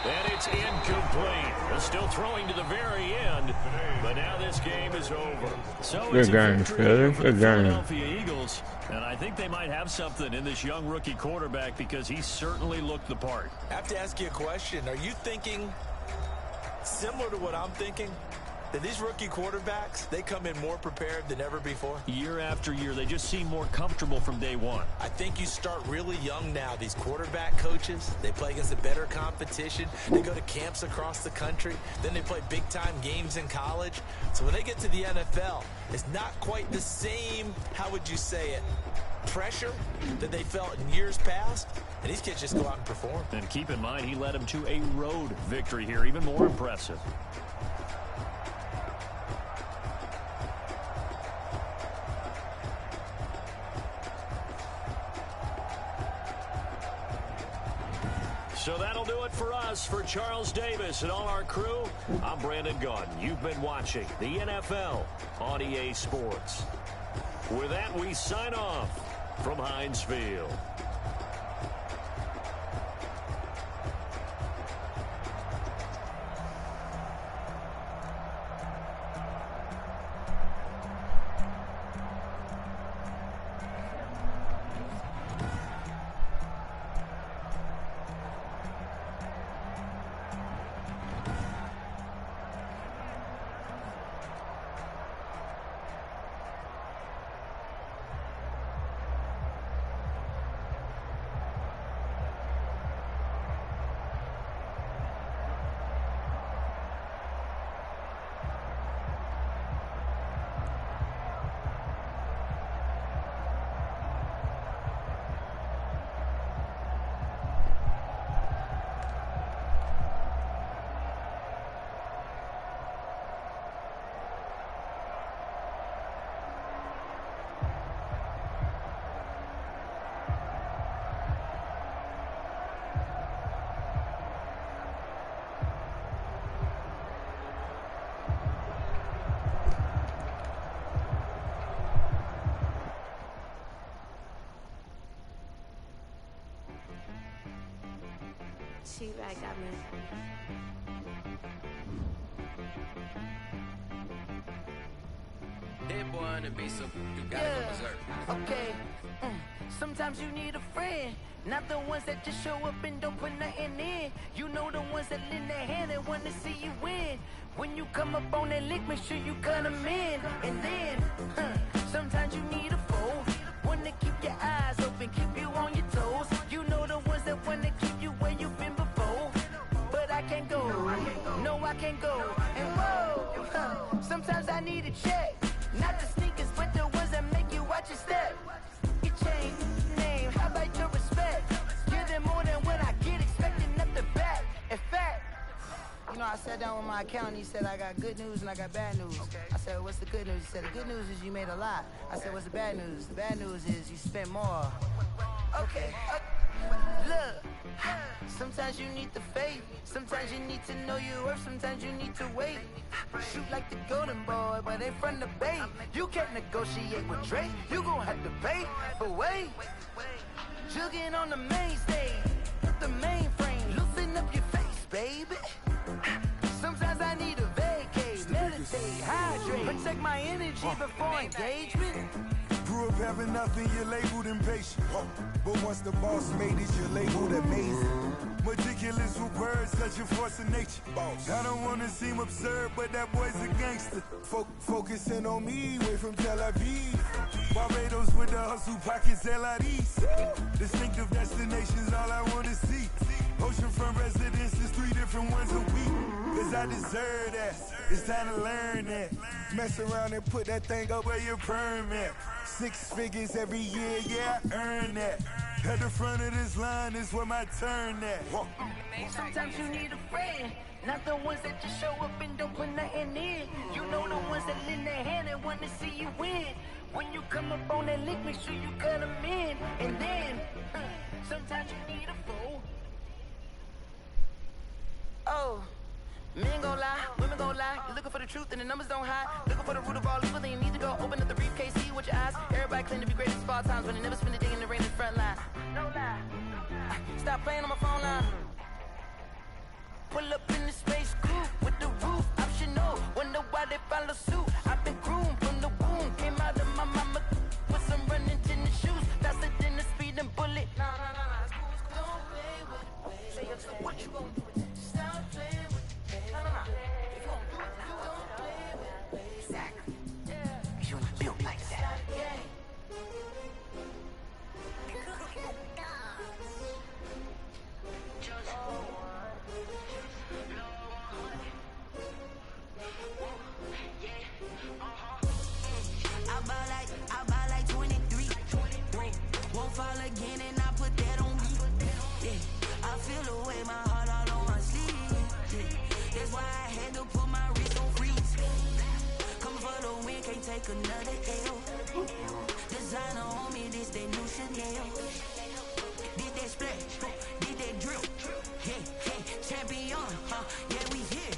And it's incomplete. They're still throwing to the very end, but now this game is over. So good game, Philly. Good game. Philadelphia Eagles, and I think they might have something in this young rookie quarterback because he certainly looked the part. I have to ask you a question. Are you thinking similar to what I'm thinking? That these rookie quarterbacks, they come in more prepared than ever before? Year after year, they just seem more comfortable from day one. I think you start really young now. These quarterback coaches, they play against a better competition. They go to camps across the country. Then they play big-time games in college. So when they get to the NFL, it's not quite the same, how would you say it, pressure that they felt in years past. And these kids just go out and perform. And keep in mind, he led them to a road victory here, even more impressive. So that'll do it for us. For Charles Davis and all our crew, I'm Brandon Gaudin. You've been watching the NFL on EA Sports. With that, we sign off from Heinz Field. She-Rag got me. That boy on the beat, so you gotta go berserk. Okay. Sometimes you need a friend, not the ones that just show up and don't put nothing in. You know the ones that lend their hand and want to see you win. When you come up on that lick, make sure you cut them in. And then, sometimes you need a foe, one to keep your eyes open, keep you on your toes. You know the ones that want to keep you where you've been before. But I can't go, no I can't go. And whoa, sometimes I need a check. Not the sneakers, but the ones that make you watch your step. Your chain, name, how about your respect? Give them more than what I get, expecting nothing back. In fact, you know, I sat down with my accountant, he said I got good news and I got bad news. I said, what's the good news? He said, the good news is you made a lot. I said, what's the bad news? The bad news is you spent more. Okay, look, sometimes you need the faith, sometimes you need to know your worth, sometimes you need to wait. Shoot like the golden boy, but ain't from the bay. You can't negotiate with Drake, you gon' have to pay. But wait, jugging on the main stage, the mainframe, loosen up your face, baby. Sometimes I need a vacate, meditate, hydrate, protect my energy before engagement. Grew up having nothing, you're labeled impatient. But once the boss made it, you're labeled amazing. Meticulous with words, such a force of nature. I don't want to seem absurd, but that boy's a gangster. Focusing on me, way from Tel Aviv. Barbados with the hustle, pockets LIDs. Distinctive destinations, all I want to see. Oceanfront residences, 3 different ones a week. Cause I deserve that, it's time to learn that. Mess around and put that thing up where your permit. 6 figures every year, yeah, I earn that. At the front of this line is where my turn at. Sometimes you need a friend, not the ones that just show up and don't put nothing in. You know the ones that lend their hand and want to see you win. When you come up on that lick, make sure you cut them in. And then, sometimes you need a foe. Oh, men gon' lie, women gon' lie. You're looking for the truth and the numbers don't hide. Looking for the root of all evil, then you need to go open up the briefcase, see with your eyes. Everybody claim to be greatest of all times, but they never spend a day in the rain in the front line. Stop playing on my phone now. Pull up in the space coupe with the roof optional. Wonder why they follow suit. I've been groomed from the womb. Came out of my mama with some running tennis shoes. Faster than the speeding bullet. Nah. Don't play with it. Say what you gonna do with it? Stop playing with it. Nah. If you gonna do it, don't play with it. Exactly. Yeah. You ain't built like that. I buy like 23. Won't fall again and I put that on me. Yeah. I feel the way my heart all on my sleeve. Yeah. That's why I had to put my wrist on freeze. Coming for the win, can't take another L. Designer on me, this that new Chanel. Did that splash, did that drill. Yeah, champion, yeah, we here.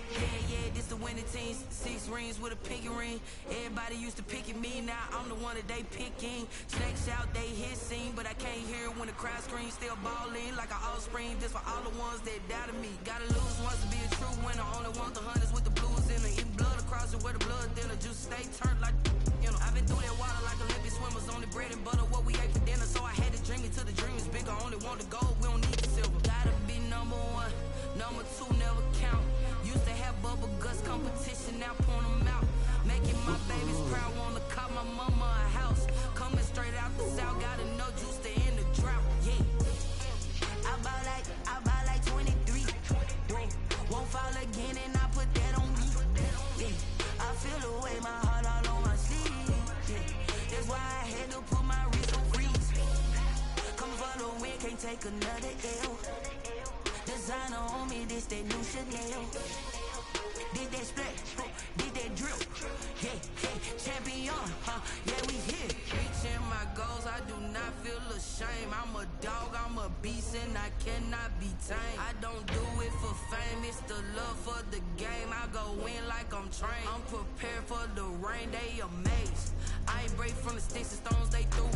Yeah, this the winning team. 6 rings with a pinky ring. Everybody used to pick at me, now I'm the one that they picking. Snakes out, they hit scene, but I can't hear it when the crowd screams. Still balling like an offspring, just for all the ones that doubted me. Gotta lose once to be a true winner. Only want the hunters with the blues in it. Eating blood across it where the blood thinner. Juice stay turned like, you know. I've been through that water like Olympic swimmers. Only bread and butter, what we ate for dinner. So I had to dream it till the dream is bigger. Only want the gold, we don't need the silver. Gotta be number 1, number 2 never count. Used to have bubble guts competition, now point them out. Making my babies proud, wanna call my mama a house. Coming straight out the south, gotta know juice to end the drought. Yeah, I buy like 23. Won't fall again and I put that on me. Yeah, I feel the way my heart all on my sleeve. Yeah, that's why I had to put my wrist on freeze. Come for the win, can't take another L. Designer on me, this that new Chanel. Did that splash, did that drill. Yeah, champion, yeah, we here. Reaching my goals, I do not feel ashamed. I'm a dog, I'm a beast, and I cannot be tamed. I don't do it for fame, it's the love for the game. I go in like I'm trained. I'm prepared for the rain, they amazed. I ain't break from the sticks and stones they threw.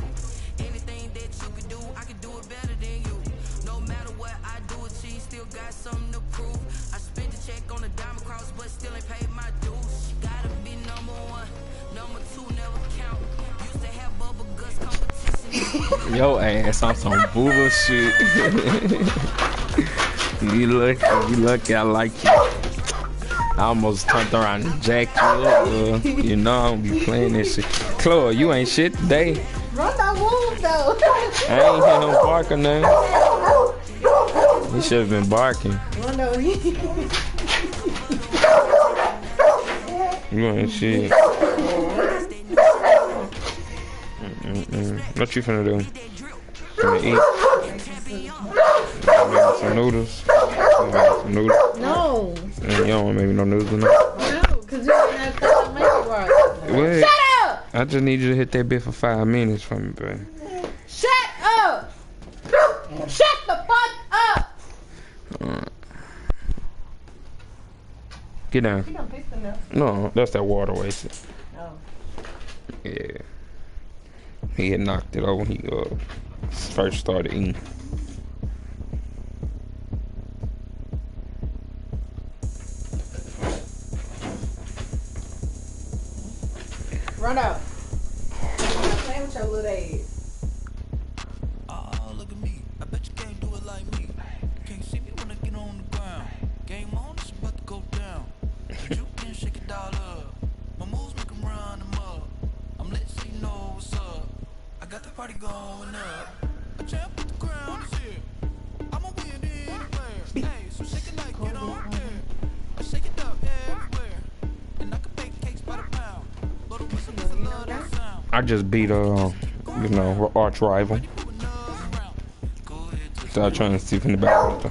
Anything that you can do, I can do it better than you. No matter what I do, achieve, still got something to prove. I spent the check on the diamond cross, but still ain't paid my dues. Gotta be number 1, number 2 never count. Used to have bubble guts competition. Yo ass on some bullshit. You lucky I like you. I almost turned around and jacked you up, you know I don't be playing this shit. Chloe, you ain't shit today. Run that wound though. I ain't hear him barking now. He should have been barking. Rondo. You ain't shit. What you finna do? Finna eat? Maybe some noodles? Some noodles? No. You don't want maybe no noodles or No, because you didn't have to make it right. Wait. Shut up! I just need you to hit that bit for 5 minutes for me, baby. Shut up! Shut the fuck up! Get down. You done pissed enough. No, that's that water wasted. Oh. Yeah. He had knocked it over when he first started eating. Run out. Play with your little ass. Oh, look at me. I bet you can't do it like me. Can't see me when I get on the ground. Game on, it's about to go down. But you can shake it all up. My moves make them run them up. I'm letting you know what's up. I got the party going up. A champ with the crown is here. I'm a win anywhere. Hey, so shake it like you don't care. I shake it up everywhere. And I can bake cakes by the pound. Little whistle is a love that sound. I just beat you know, arch rival. So I'm trying to see from the back.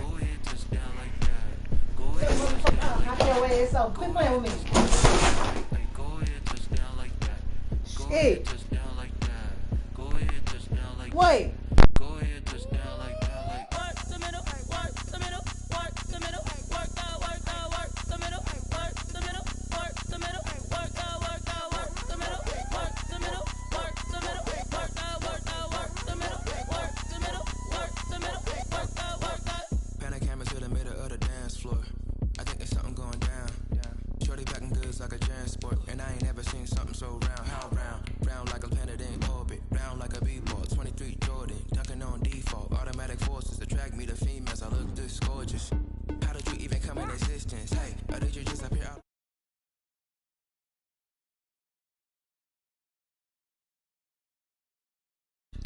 Knock your ass off. Quit playing with me. Hey. Wait.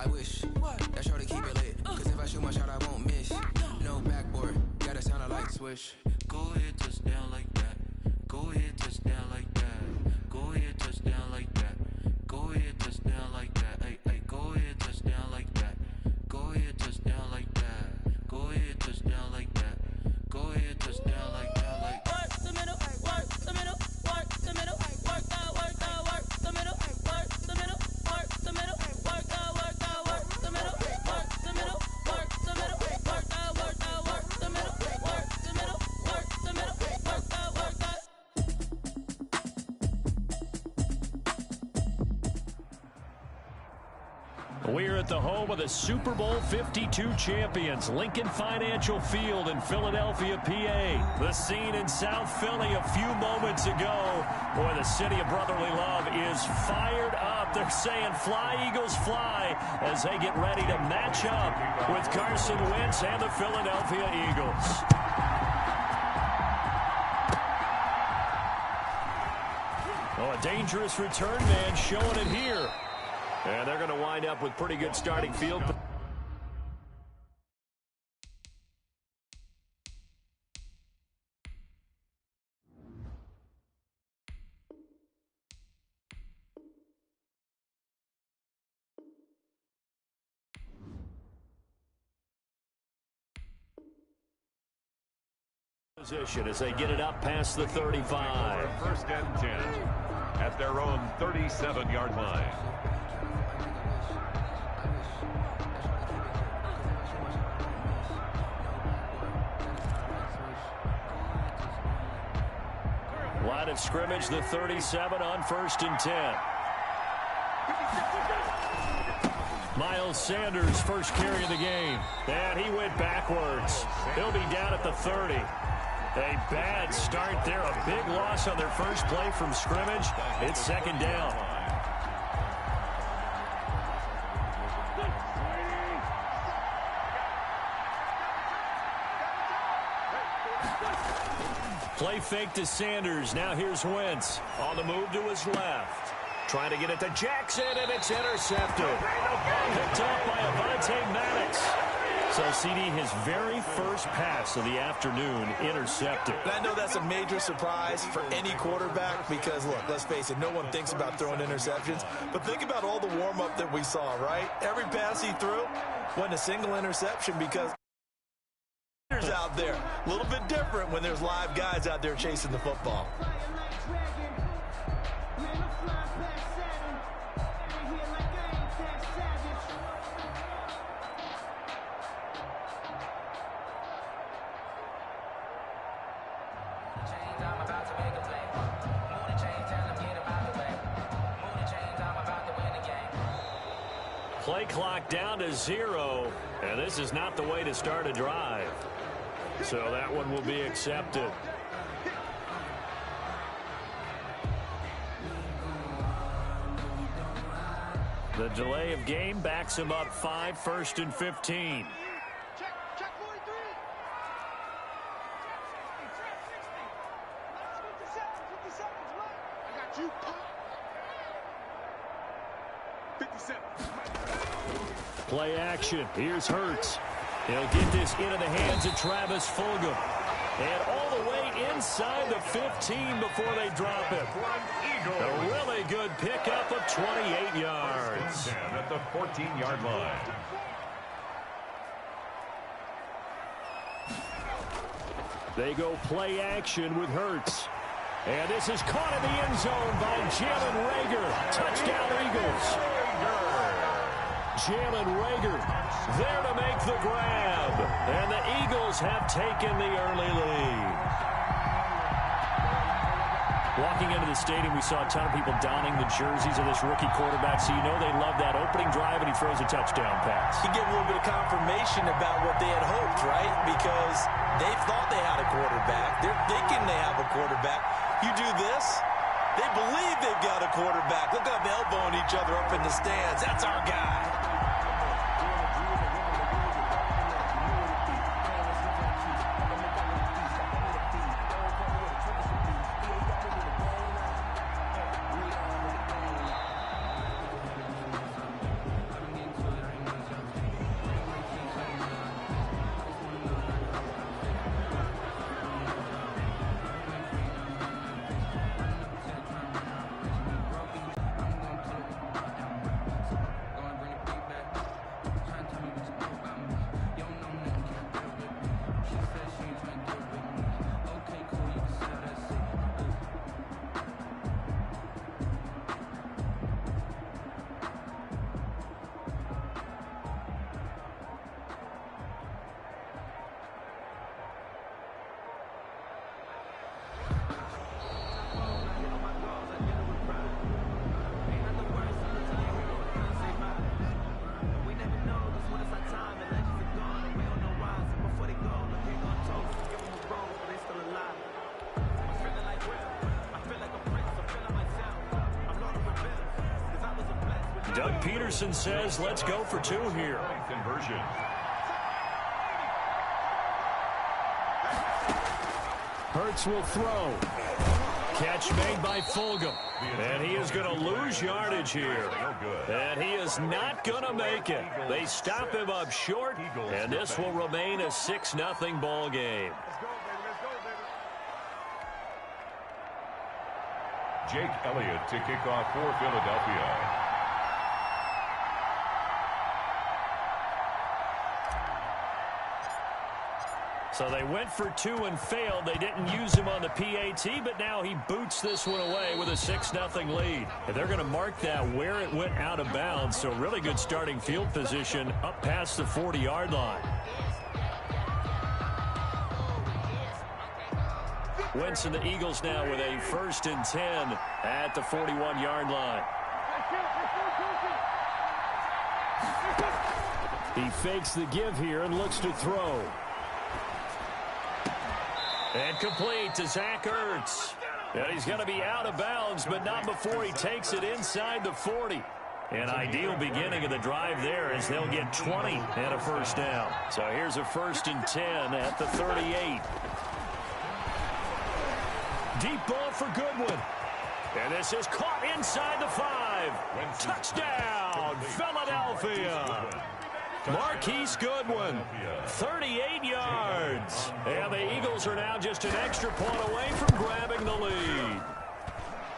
I wish that shorty keep it lit. Cause if I shoot my shot, I won't miss. No backboard, gotta sound like swish. Go ahead, touch down like that. Go ahead, touch down like that. Go ahead, touch down like that. Go ahead, touch down like that. Hey, hey, go ahead, touch down like that. Go ahead, touch down like that. Go ahead, touch down like that. Go ahead, touch down like that. Like work the middle, work the middle, work the middle, work that, work that, work the middle, work the middle, work the middle, work that, work that, work the middle, work the middle, work the middle, work that, work that, work the middle, work the middle, work the middle, work that, work that. We're at the home of the Super Bowl 52 champions, Lincoln Financial Field in Philadelphia, PA. The scene in South Philly a few moments ago. Boy, the city of brotherly love is fired up. They're saying, fly, Eagles, fly, as they get ready to match up with Carson Wentz and the Philadelphia Eagles. Oh, a dangerous return man showing it here. And they're going to wind up with pretty good starting field. Position as they get it up past the 35. First and 10 at their own 37-yard line. Line of scrimmage, the 37 on 1st and 10. Miles Sanders, first carry of the game. And he went backwards. He'll be down at the 30. A bad start there. A big loss on their first play from scrimmage. It's second down. Play fake to Sanders. Now here's Wentz. On the move to his left. Trying to get it to Jackson, and it's intercepted. Picked up by Avonte Maddox. So, CD, his very first pass of the afternoon intercepted. And I know that's a major surprise for any quarterback because, look, let's face it, no one thinks about throwing interceptions. But think about all the warm-up that we saw, right? Every pass he threw wasn't a single interception because out there. A little bit different when there's live guys out there chasing the football. Play clock down to 0, and this is not the way to start a drive. So that one will be accepted. The delay of game backs him up 5, 1st and 15. Check 43. 50 seconds, right? I got you. 57. Play action. Here's Hurts. He'll get this into the hands of Travis Fulgham. And all the way inside the 15 before they drop it. A really good pickup of 28 yards. At the 14-yard line. They go play action with Hurts. And this is caught in the end zone by Jalen Reagor. Touchdown, Eagles. Jalen Reagor there to make the grab. And the Eagles have taken the early lead. Walking into the stadium, we saw a ton of people donning the jerseys of this rookie quarterback, so you know they love that opening drive, and he throws a touchdown pass. You get a little bit of confirmation about what they had hoped, right? Because they thought they had a quarterback. They're thinking they have a quarterback. You do this, they believe they've got a quarterback. Look at them elbowing each other up in the stands. That's our guy. Doug Peterson says, let's go for 2 here. Conversion. Hurts will throw. Catch made by Fulgham. And he is going to lose yardage here. And he is not going to make it. They stop him up short, and this will remain a 6-0 ball game. Jake Elliott to kick off for Philadelphia. So they went for 2 and failed. They didn't use him on the PAT, but now he boots this one away with a 6-0 lead. And they're going to mark that where it went out of bounds. So really good starting field position up past the 40-yard line. Wentz and the Eagles now with a 1st and 10 at the 41-yard line. He fakes the give here and looks to throw. And complete to Zach Ertz. And he's going to be out of bounds, but not before he takes it inside the 40. An ideal beginning of the drive there as they'll get 20 and a 1st down. So here's a 1st and 10 at the 38. Deep ball for Goodwin. And this is caught inside the 5. Touchdown, Philadelphia. Marquise Goodwin, 38 yards. And the Eagles are now just an extra point away from grabbing the lead.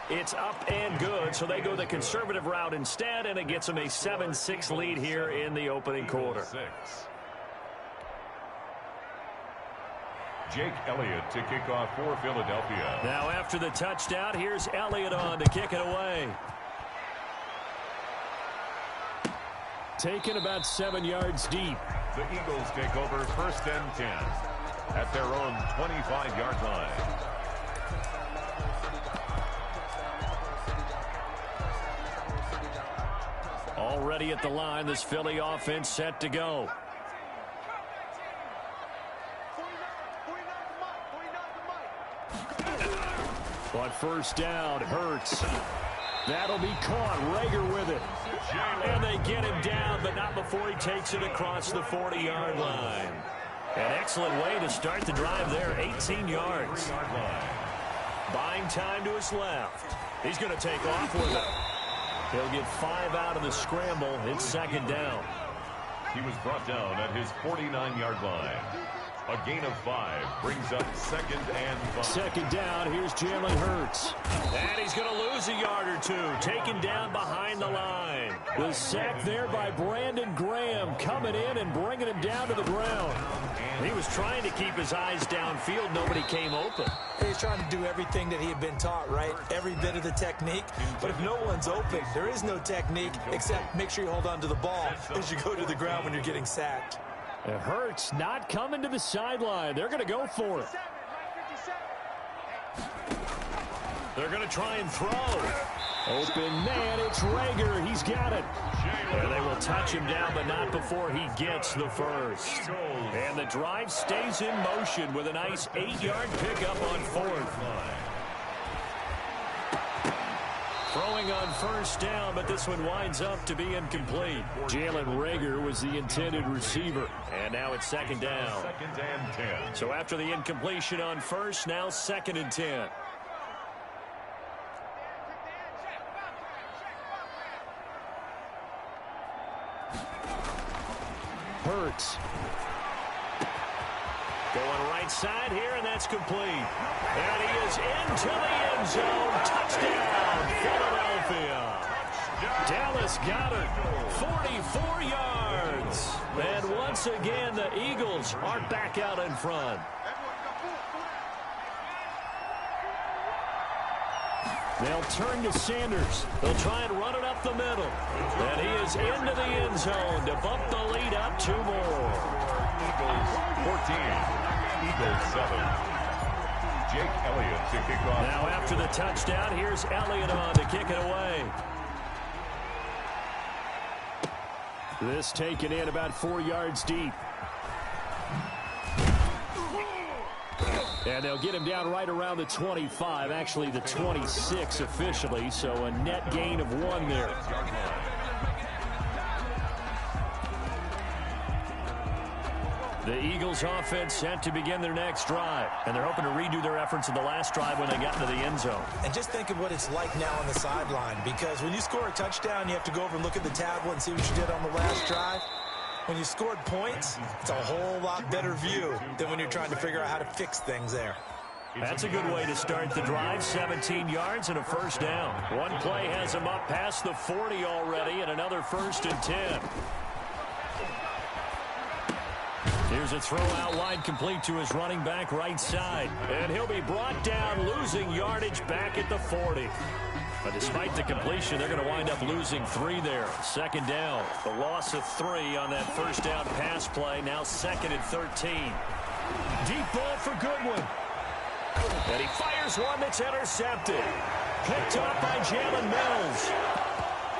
It's up and good, so they go the conservative route instead, and it gets them a 7-6 lead here in the opening quarter. Jake Elliott to kick off for Philadelphia. Now after the touchdown, here's Elliott on to kick it away. Taken about 7 yards deep. The Eagles take over 1st and 10 at their own 25-yard line. Already at the line, this Philly offense set to go. On 1st down, Hurts. That'll be caught. Rager with it. And they get him down, but not before he takes it across the 40-yard line. An excellent way to start the drive there, 18 yards. Buying time to his left. He's going to take off with it. He'll get 5 out of the scramble. It's 2nd down. He was brought down at his 49-yard line. A gain of 5 brings up 2nd and 5. 2nd down, here's Jalen Hurts. And he's going to lose a yard or 2, taken down behind the line. The sack there by Brandon Graham, coming in and bringing him down to the ground. He was trying to keep his eyes downfield. Nobody came open. He's trying to do everything that he had been taught, right? Every bit of the technique. But if no one's open, there is no technique except make sure you hold on to the ball as you go to the ground when you're getting sacked. It hurts not coming to the sideline. They're going to go for it. They're going to try and throw. Open man, it's Rager. He's got it. And they will touch him down, but not before he gets the 1st. And the drive stays in motion with a nice 8-yard pickup on 4th. Throwing on 1st down, but this one winds up to be incomplete. Jalen Rager was the intended receiver. And now it's 2nd down. 2nd and 10. So after the incompletion on 1st, now 2nd and 10. Hurts. Going right side here, and that's complete. And he is into the end zone. Touchdown, Philadelphia. Dallas Goedert, 44 yards. And once again, the Eagles are back out in front. They'll turn to Sanders. They'll try and run it up the middle. And he is into the end zone to bump the lead up 2 more. Eagles 14, Eagles 7. Jake Elliott to kick off. Now after the touchdown, here's Elliott on to kick it away. This taken in about 4 yards deep. And they'll get him down right around the 25, actually the 26 officially, so a net gain of 1 there. The Eagles offense set to begin their next drive, and they're hoping to redo their efforts in the last drive when they got into the end zone. And just think of what it's like now on the sideline, because when you score a touchdown, you have to go over and look at the tablet and see what you did on the last drive. When you scored points, it's a whole lot better view than when you're trying to figure out how to fix things there. That's a good way to start the drive. 17 yards and a first down. One play has him up past the 40 already, and another 1st and 10. Here's a throw out wide, complete to his running back right side. And he'll be brought down, losing yardage back at the 40. But despite the completion, they're going to wind up losing 3 there. 2nd down. The loss of 3 on that first down pass play. Now 2nd and 13. Deep ball for Goodwin. And he fires one that's intercepted. Picked up by Jalen Mills.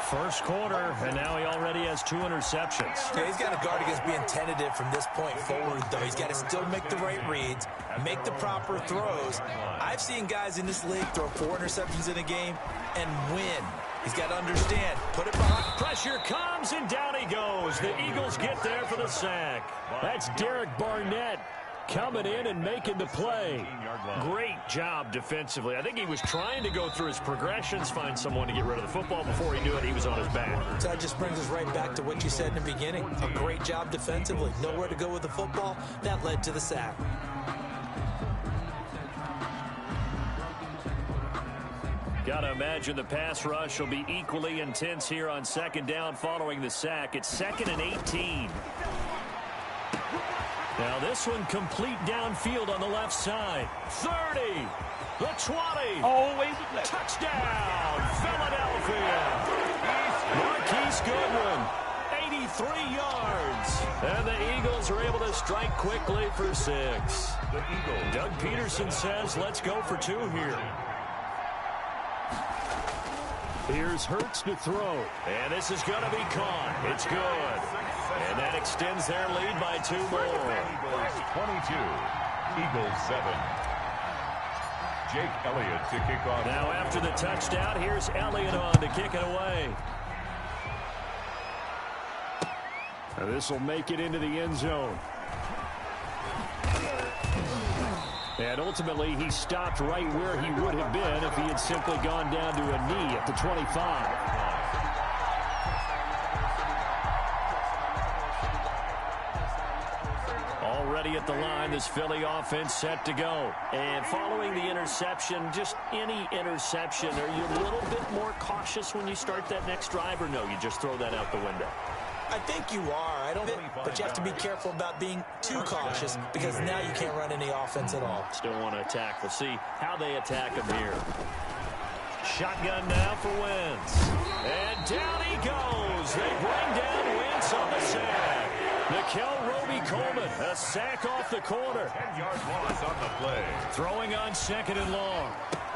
First quarter, and now he already has 2 interceptions. Yeah, he's got to guard against being tentative from this point forward, though. He's got to still make the right reads, make the proper throws. I've seen guys in this league throw 4 interceptions in a game and win. He's got to understand, put it behind. Pressure comes, and down he goes. The Eagles get there for the sack. That's Derek Barnett coming in and making the play. Great job defensively. I think he was trying to go through his progressions, find someone to get rid of the football. Before he knew it, he was on his back. So that just brings us right back to what you said in the beginning. A great job defensively. Nowhere to go with the football. That led to the sack. Got to imagine the pass rush will be equally intense here on 2nd down following the sack. It's 2nd and 18. Now this one complete downfield on the left side. 30, the 20. Always Touchdown, Philadelphia. Marquise Goodwin, 83 yards. And the Eagles are able to strike quickly for 6. The Eagles. Doug Peterson says, let's go for 2 here. Here's Hurts to throw. And this is going to be caught. It's good. And that extends their lead by 2 more. Eagles 22, Eagles 7. Jake Elliott to kick off. Now after the touchdown, here's Elliott on to kick it away. This will make it into the end zone. And ultimately, he stopped right where he would have been if he had simply gone down to a knee at the 25. Already at the line, this Philly offense set to go. And following the interception, just any interception, are you a little bit more cautious when you start that next drive, or no, you just throw that out the window? I think you are. But you have to be careful about being too cautious, because now you can't run any offense at all. Still want to attack. We'll see how they attack him here. Shotgun now for Wentz. And down he goes. They bring down Wentz on the sack. Nickel Roby-Coleman, a sack off the corner. 10-yard loss on the play. Throwing on 2nd and long.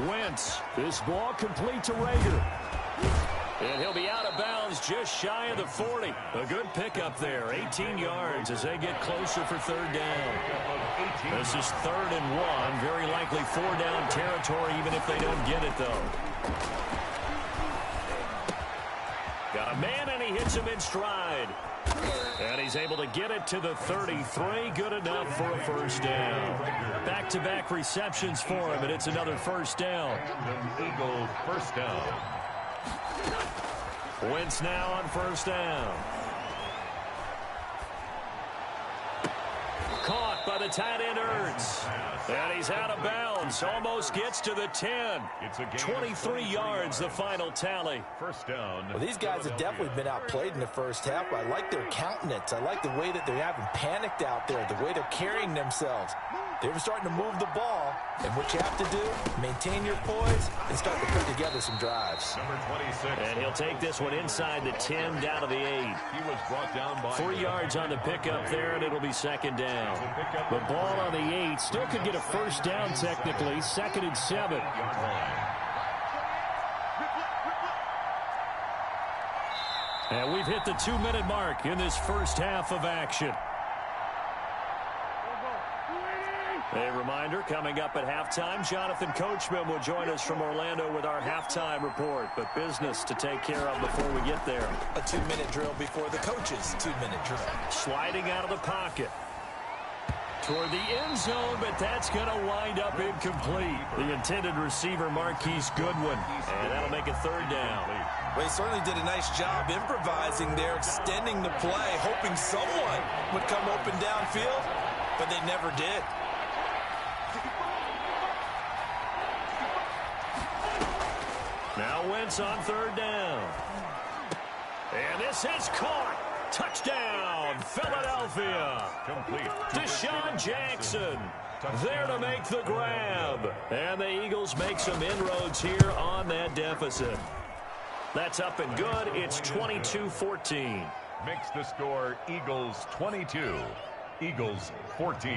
Wentz, this ball complete to Rager. And he'll be out of bounds just shy of the 40. A good pickup there. 18 yards as they get closer for 3rd down. This is 3rd and 1. Very likely 4-down territory, even if they don't get it, though. Got a man, and he hits him in stride. And he's able to get it to the 33. Good enough for a 1st down. Back-to-back receptions for him, and it's another 1st down. The Eagles 1st down. Wentz now on 1st down. Caught by the tight end Ertz. And he's out of bounds. Almost gets to the 10. 23 yards, the final tally. 1st down. Well, these guys have definitely been outplayed in the first half. I like their countenance. I like the way that they haven't panicked out there, the way they're carrying themselves. They're starting to move the ball, and what you have to do, maintain your poise and start to put together some drives. Number 26. And he'll take this one inside the 10 down to the 8. He was brought down by 3 yards on the pickup there, and it'll be 2nd down. The ball on the 8 still could get a 1st down technically. 2nd and 7. And we've hit the 2-minute mark in this first half of action. A reminder, coming up at halftime, Jonathan Coachman will join us from Orlando with our halftime report. But business to take care of before we get there. A 2-minute drill before the coach's 2-minute drill. Sliding out of the pocket. Toward the end zone, but that's going to wind up incomplete. The intended receiver, Marquise Goodwin, and that'll make it third down. Well, he certainly did a nice job improvising there, extending the play, hoping someone would come open downfield, but they never did. Now Wentz on third down. And this is caught. Touchdown, Philadelphia. Complete. Deshaun Jackson there to make the grab. And the Eagles make some inroads here on that deficit. That's up and good. It's 22-14. Makes the score Eagles 22, Eagles 14.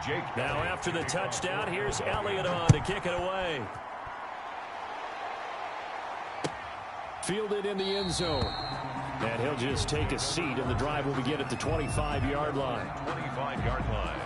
Jake. Now after the touchdown, here's Elliott on to kick it away. Fielded in the end zone. And he'll just take a seat, and the drive will begin at the 25-yard line. 25-yard line.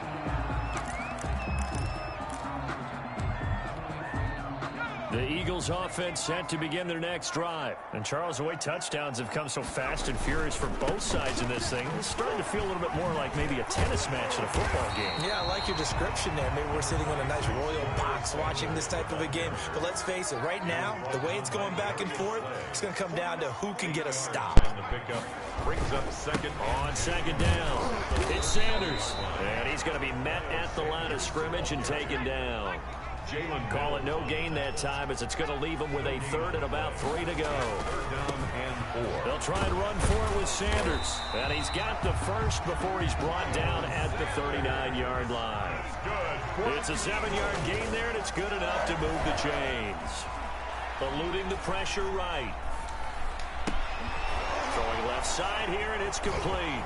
The Eagles offense set to begin their next drive. And Charles, the way touchdowns have come so fast and furious for both sides in this thing, it's starting to feel a little bit more like maybe a tennis match in a football game. Yeah, I like your description there. Maybe we're sitting in a nice royal box watching this type of a game. But let's face it, right now, the way it's going back and forth, it's going to come down to who can get a stop. And the pickup brings up second. On second down, it's Sanders. And he's going to be met at the line of scrimmage and taken down. Call it no gain that time, as it's going to leave him with a third and about 3 to go. Down and 4. They'll try and run for it with Sanders. And he's got the first before he's brought down at the 39-yard line. It's a 7-yard gain there, and it's good enough to move the chains. Eluding the pressure right. Throwing left side here, and it's complete.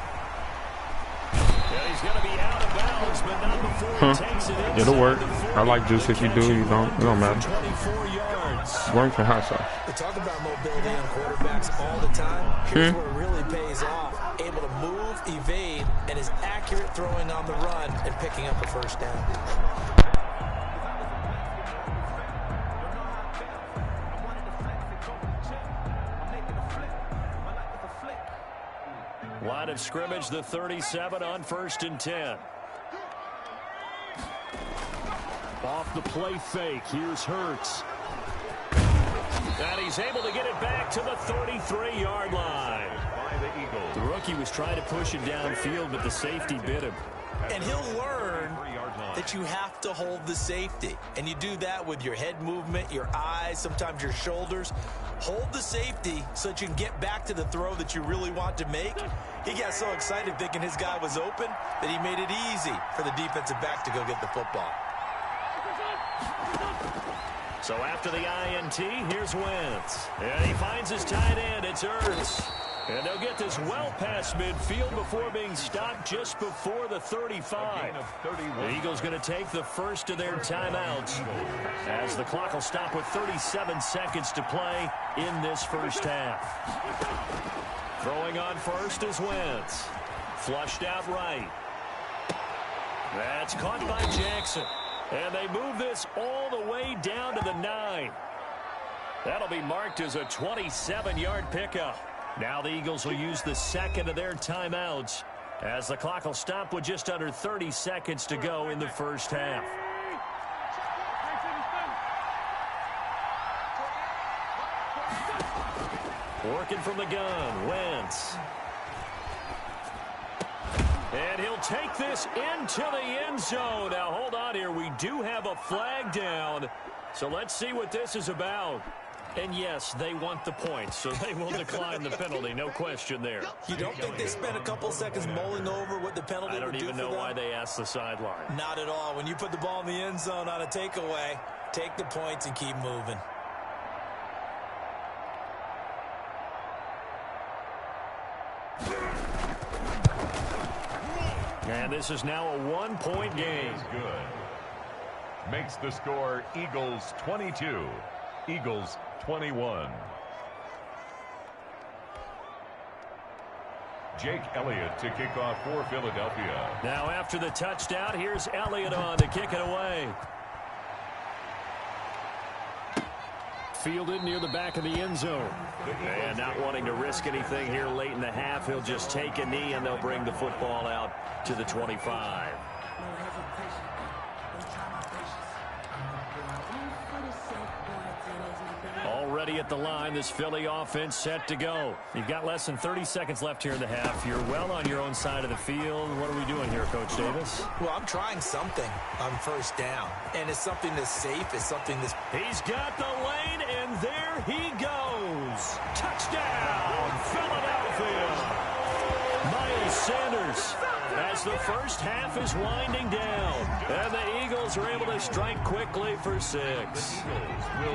Yeah, he's going to be out of bounds, but not before he takes it inside. It'll work. I like juice. If you do, you don't. It don't matter. 24 yards. Work for hot sauce. We talk about mobility on quarterbacks all the time. Here's where it really pays off. Able to move, evade, and is accurate throwing on the run and picking up a first down. Line of scrimmage, the 37 on 1st and 10. Off the play fake, here's Hurts. And he's able to get it back to the 33-yard line. By the Eagles. The rookie was trying to push it downfield, but the safety bit him. And he'll learn that you have to hold the safety. And you do that with your head movement, your eyes, sometimes your shoulders. Hold the safety so that you can get back to the throw that you really want to make. He got so excited thinking his guy was open that he made it easy for the defensive back to go get the football. So after the INT, here's Wentz. And he finds his tight end. It's Ertz. And they'll get this well past midfield before being stopped just before the 35. The Eagles going to take the first of their timeouts as the clock will stop with 37 seconds to play in this first half. Throwing on first is Wentz. Flushed out right. That's caught by Jackson. And they move this all the way down to the 9. That'll be marked as a 27-yard pickup. Now the Eagles will use the second of their timeouts as the clock will stop with just under 30 seconds to go in the first half. Working from the gun, Wentz. And he'll take this into the end zone. Now hold on here, we do have a flag down. So let's see what this is about. And yes, they want the points, so they will decline the penalty, no question there. You don't think they spent a couple seconds mulling over what the penalty would do for them? I don't even know why they asked the sideline. Not at all. When you put the ball in the end zone on a takeaway, take the points and keep moving. And this is now a one-point game. Good. Makes the score Eagles 22, Eagles 21. Jake Elliott to kick off for Philadelphia. Now after the touchdown, here's Elliott on to kick it away. fielded near the back of the end zone. And not wanting to risk anything here late in the half, he'll just take a knee, and they'll bring the football out to the 25. Already at the line, this Philly offense set to go. You've got less than 30 seconds left here in the half. You're well on your own side of the field. What are we doing here, Coach Davis? Well, I'm trying something on first down, and it's something that's safe. It's something that's... He's got the lane, and there he goes. Touchdown, Philadelphia. Miles Sanders, as the first half is winding down, and the Eagles are able to strike quickly for 6.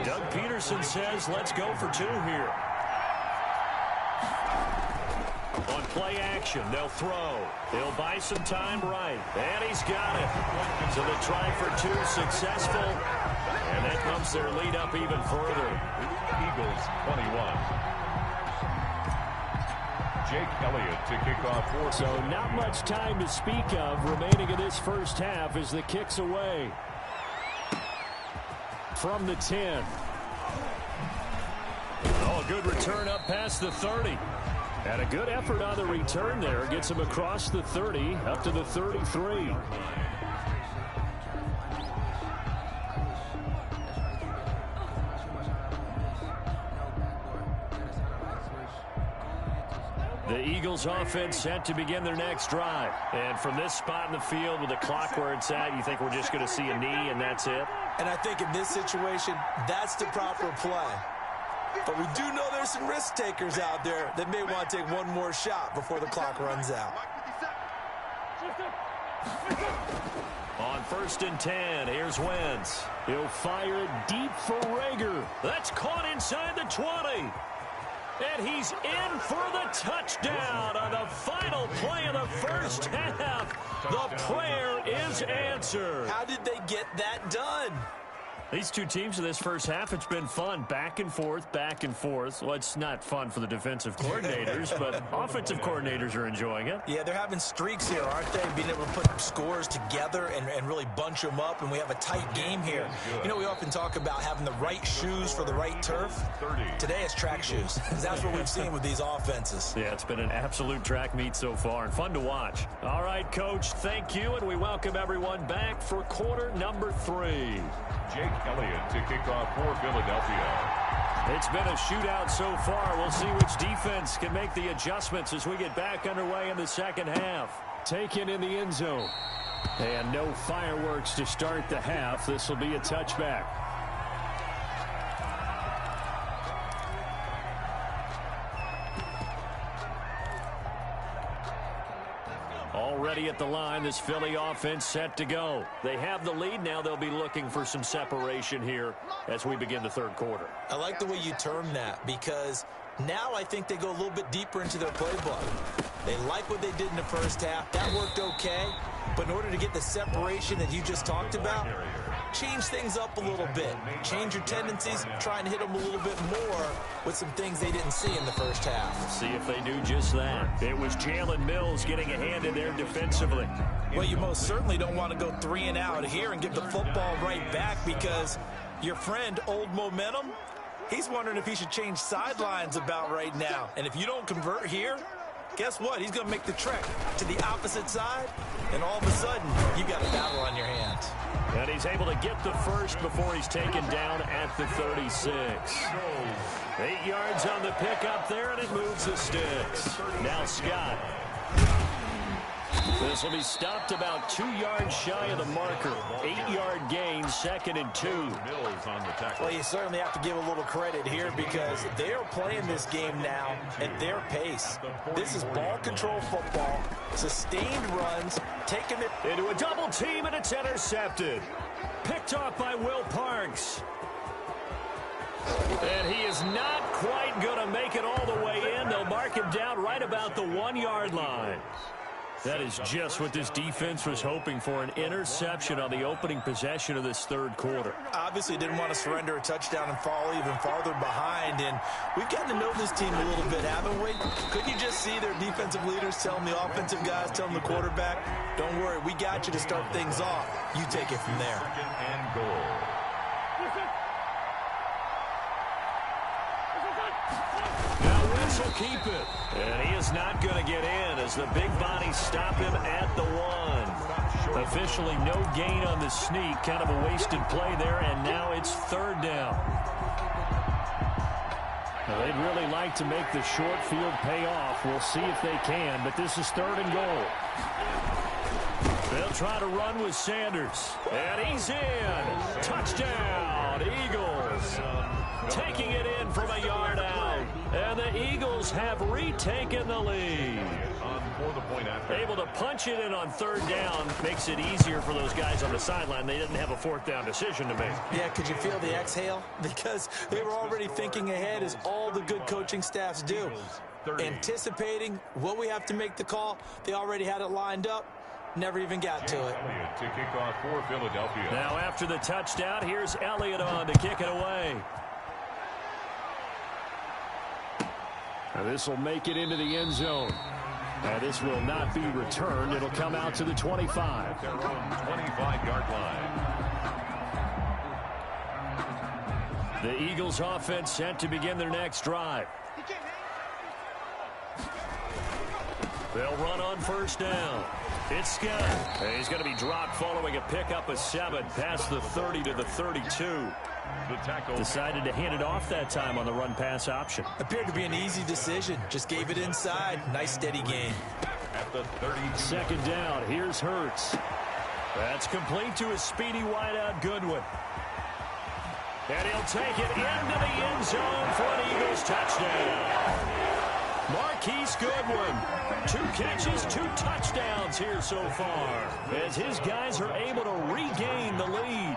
Doug Peterson says, let's go for 2 here. On play action, they'll throw. They'll buy some time right, and he's got it. So the try for 2 successful, and that bumps their lead up even further. Eagles 21. Jake Elliott to kick off 4. So not much time to speak of remaining in this first half as the kick's away. From the 10. Oh, a good return up past the 30. And a good effort on the return there. Gets him across the 30 up to the 33. The Eagles offense set to begin their next drive. And from this spot in the field with the clock where it's at, you think we're just going to see a knee and that's it? And I think in this situation, that's the proper play. But we do know there's some risk takers out there that may want to take one more shot before the clock runs out. On 1st and 10, here's Wentz. He'll fire it deep for Rager. That's caught inside the 20. And he's in for the touchdown on the final play of the first half. The prayer is answered. How did they get that done? These two teams in this first half, it's been fun. Back and forth, back and forth. Well, it's not fun for the defensive coordinators, but offensive coordinators are enjoying it. Yeah, they're having streaks here, aren't they? Being able to put scores together and really bunch them up, and we have a tight game here. You know, we often talk about having the right shoes for the right turf. Today it's track shoes. That's what we've seen with these offenses. Yeah, it's been an absolute track meet so far and fun to watch. All right, Coach, thank you, and we welcome everyone back for quarter number 3. Jake Elliott to kick off for Philadelphia. It's been a shootout so far. We'll see which defense can make the adjustments as we get back underway in the second half. Taken in the end zone. And no fireworks to start the half. This will be a touchback. Already at the line, this Philly offense set to go. They have the lead now. They'll be looking for some separation here as we begin the third quarter. I like the way you term that because now I think they go a little bit deeper into their playbook. They like what they did in the first half. That worked okay. But in order to get the separation that you just talked about, change things up a little bit. Change your tendencies. Try and hit them a little bit more with some things they didn't see in the first half. See if they do just that. It was Jalen Mills getting a hand in there defensively. Well, you most certainly don't want to go 3 and out here and give the football right back because your friend, Old Momentum, he's wondering if he should change sidelines about right now. And if you don't convert here, guess what? He's going to make the trek to the opposite side, and all of a sudden, you got a battle on your hands. And he's able to get the first before he's taken down at the 36. 8 yards on the pickup there, and it moves the sticks. Now Scott. This will be stopped about 2 yards shy of the marker. 8-yard gain, 2nd and 2. Well, you certainly have to give a little credit here because they are playing this game now at their pace. This is ball control football, sustained runs, taking it into a double team, and it's intercepted. Picked off by Will Parks. And he is not quite going to make it all the way in. They'll mark him down right about the 1-yard line. That is just what this defense was hoping for, an interception on the opening possession of this third quarter. Obviously didn't want to surrender a touchdown and fall even farther behind, and we've gotten to know this team a little bit, haven't we? Couldn't you just see their defensive leaders telling the offensive guys, telling the quarterback, don't worry, we got you to start things off. You take it from there. And goal. will keep it. And he is not going to get in as the big bodies stop him at the 1. Officially no gain on the sneak. Kind of a wasted play there, and now it's 3rd down. Now, they'd really like to make the short field pay off. We'll see if they can, but this is 3rd and goal. They'll try to run with Sanders. And he's in. Touchdown, Eagles. Taking it in from a yard out. And the Eagles have retaken the lead. Able to punch it in on 3rd down. Makes it easier for those guys on the sideline. They didn't have a 4th down decision to make. Yeah, could you feel the exhale? Because they were already thinking ahead, as all the good coaching staffs do. Anticipating what we have to make the call. They already had it lined up. Never even got to it. To kick off for Philadelphia. Now after the touchdown, here's Elliott on to kick it away. Now this will make it into the end zone. Now this will not be returned. It'll come out to the 25. Their own 25-yard line. The Eagles offense set to begin their next drive. They'll run on 1st down. It's Scott. And he's going to be dropped following a pickup of 7 past the 30 to the 32. The tackle decided to hand it off that time on the run-pass option. Appeared to be an easy decision. Just gave it inside. Nice steady gain. At the 30. 2nd down. Here's Hurts. That's complete to his speedy wideout Goodwin. And he'll take it into the end zone for an Eagles touchdown. Marquise Goodwin, 2 catches, 2 touchdowns here so far, as his guys are able to regain the lead.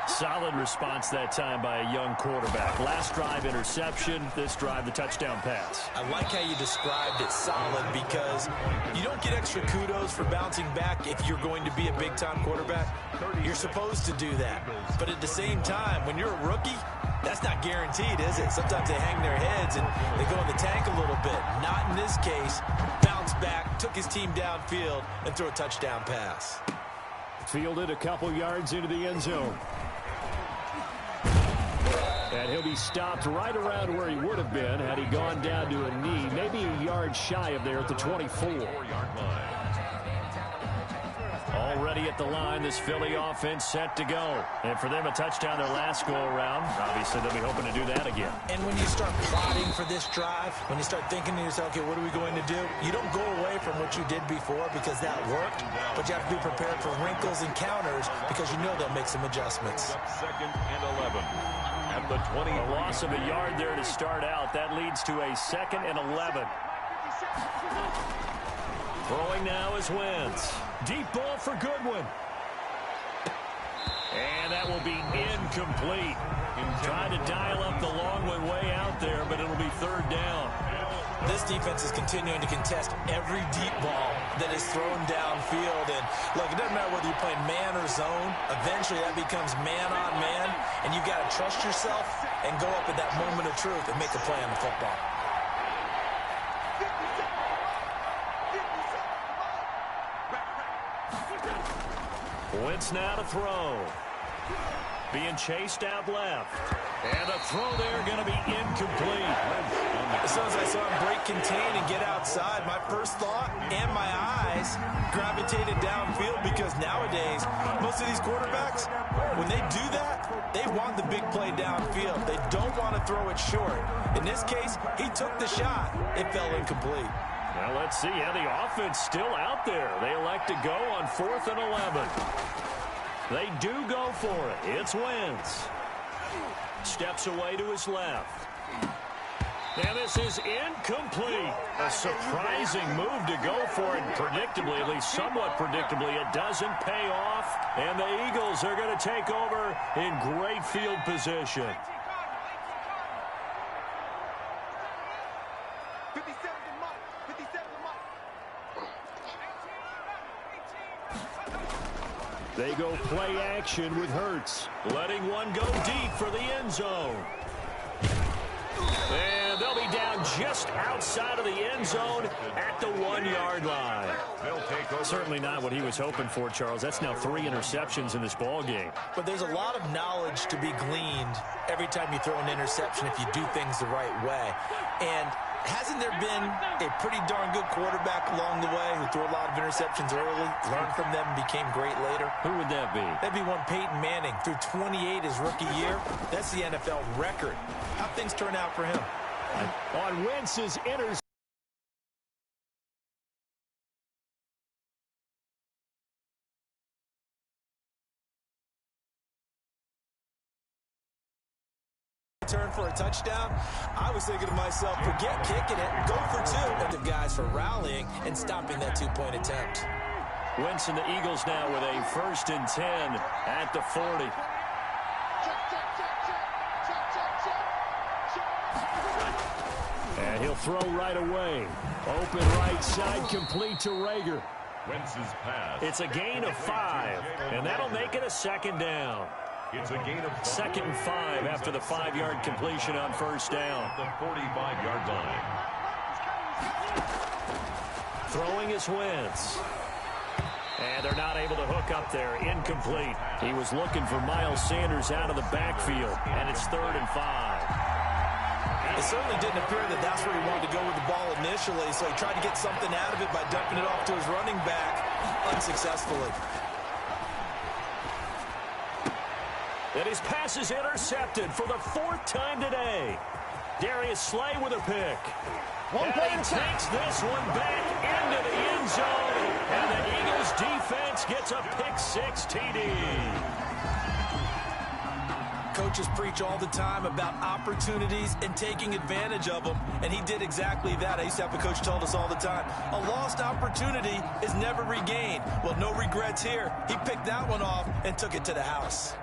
Solid response that time by a young quarterback. Last drive interception, this drive the touchdown pass. I like how you described it, solid, because you don't get extra kudos for bouncing back if you're going to be a big-time quarterback. You're supposed to do that. But at the same time, when you're a rookie, that's not guaranteed, is it? Sometimes they hang their heads and they go in the tank a little bit. Not in this case. Bounced back, took his team downfield, and threw a touchdown pass. Fielded a couple yards into the end zone. And he'll be stopped right around where he would have been had he gone down to a knee, maybe a yard shy of there at the 24. Already at the line, this Philly offense set to go. And for them, a touchdown their last go-around. Obviously, they'll be hoping to do that again. And when you start plotting for this drive, when you start thinking to yourself, okay, what are we going to do? You don't go away from what you did before because that worked, but you have to be prepared for wrinkles and counters because you know they'll make some adjustments. 2nd and 11. At the 20. A loss of a yard there to start out. That leads to a 2nd and 11. Throwing now is Wentz. Deep ball for Goodwin. And that will be incomplete. Trying to dial up the long one way out there, but it'll be 3rd down. This defense is continuing to contest every deep ball that is thrown downfield. And look, it doesn't matter whether you're playing man or zone. Eventually that becomes man on man. And you've got to trust yourself and go up at that moment of truth and make a play on the football. Wentz now to throw. Being chased out left. And the throw there going to be incomplete. As soon as I saw him break contain and get outside, my first thought and my eyes gravitated downfield because nowadays, most of these quarterbacks, when they do that, they want the big play downfield. They don't want to throw it short. In this case, he took the shot. It fell incomplete. Well, let's see how the offense still out there. They elect to go on 4th and 11. They do go for it. It's Wentz. Steps away to his left. And this is incomplete. A surprising move to go for it. Predictably, at least somewhat predictably, it doesn't pay off. And the Eagles are going to take over in great field position. They go play action with Hurts. Letting one go deep for the end zone. And they'll be down just outside of the end zone at the 1-yard line. Certainly not what he was hoping for, Charles. That's now 3 interceptions in this ball game. But there's a lot of knowledge to be gleaned every time you throw an interception if you do things the right way. And hasn't there been a pretty darn good quarterback along the way who threw a lot of interceptions early, learned from them, and became great later? Who would that be? That'd be one Peyton Manning. Threw 28 his rookie year. That's the NFL record. How'd things turn out for him? On Wentz's interception. Turn for a touchdown. I was thinking to myself, forget kicking it, go for 2. The guys for rallying and stopping that 2-point attempt. Wentz and the Eagles now with a 1st and 10 at the 40. And he'll throw right away. Open right side, complete to Rager. Wentz's pass. It's a gain of 5, and that'll make it a 2nd down. It's a gain of 2nd and 5 after the 5-yard completion on 1st down. The 45-yard line. Throwing is Wentz. And they're not able to hook up there. Incomplete. He was looking for Miles Sanders out of the backfield, and it's 3rd and 5. It certainly didn't appear that that's where he wanted to go with the ball initially, so he tried to get something out of it by dumping it off to his running back unsuccessfully. And his pass is intercepted for the 4th time today. Darius Slay with a pick. And he takes this one back into the end zone. And the Eagles defense gets a pick-6 TD. Coaches preach all the time about opportunities and taking advantage of them, and he did exactly that. I used to have a coach tell us all the time, a lost opportunity is never regained. Well, no regrets here. He picked that one off and took it to the house.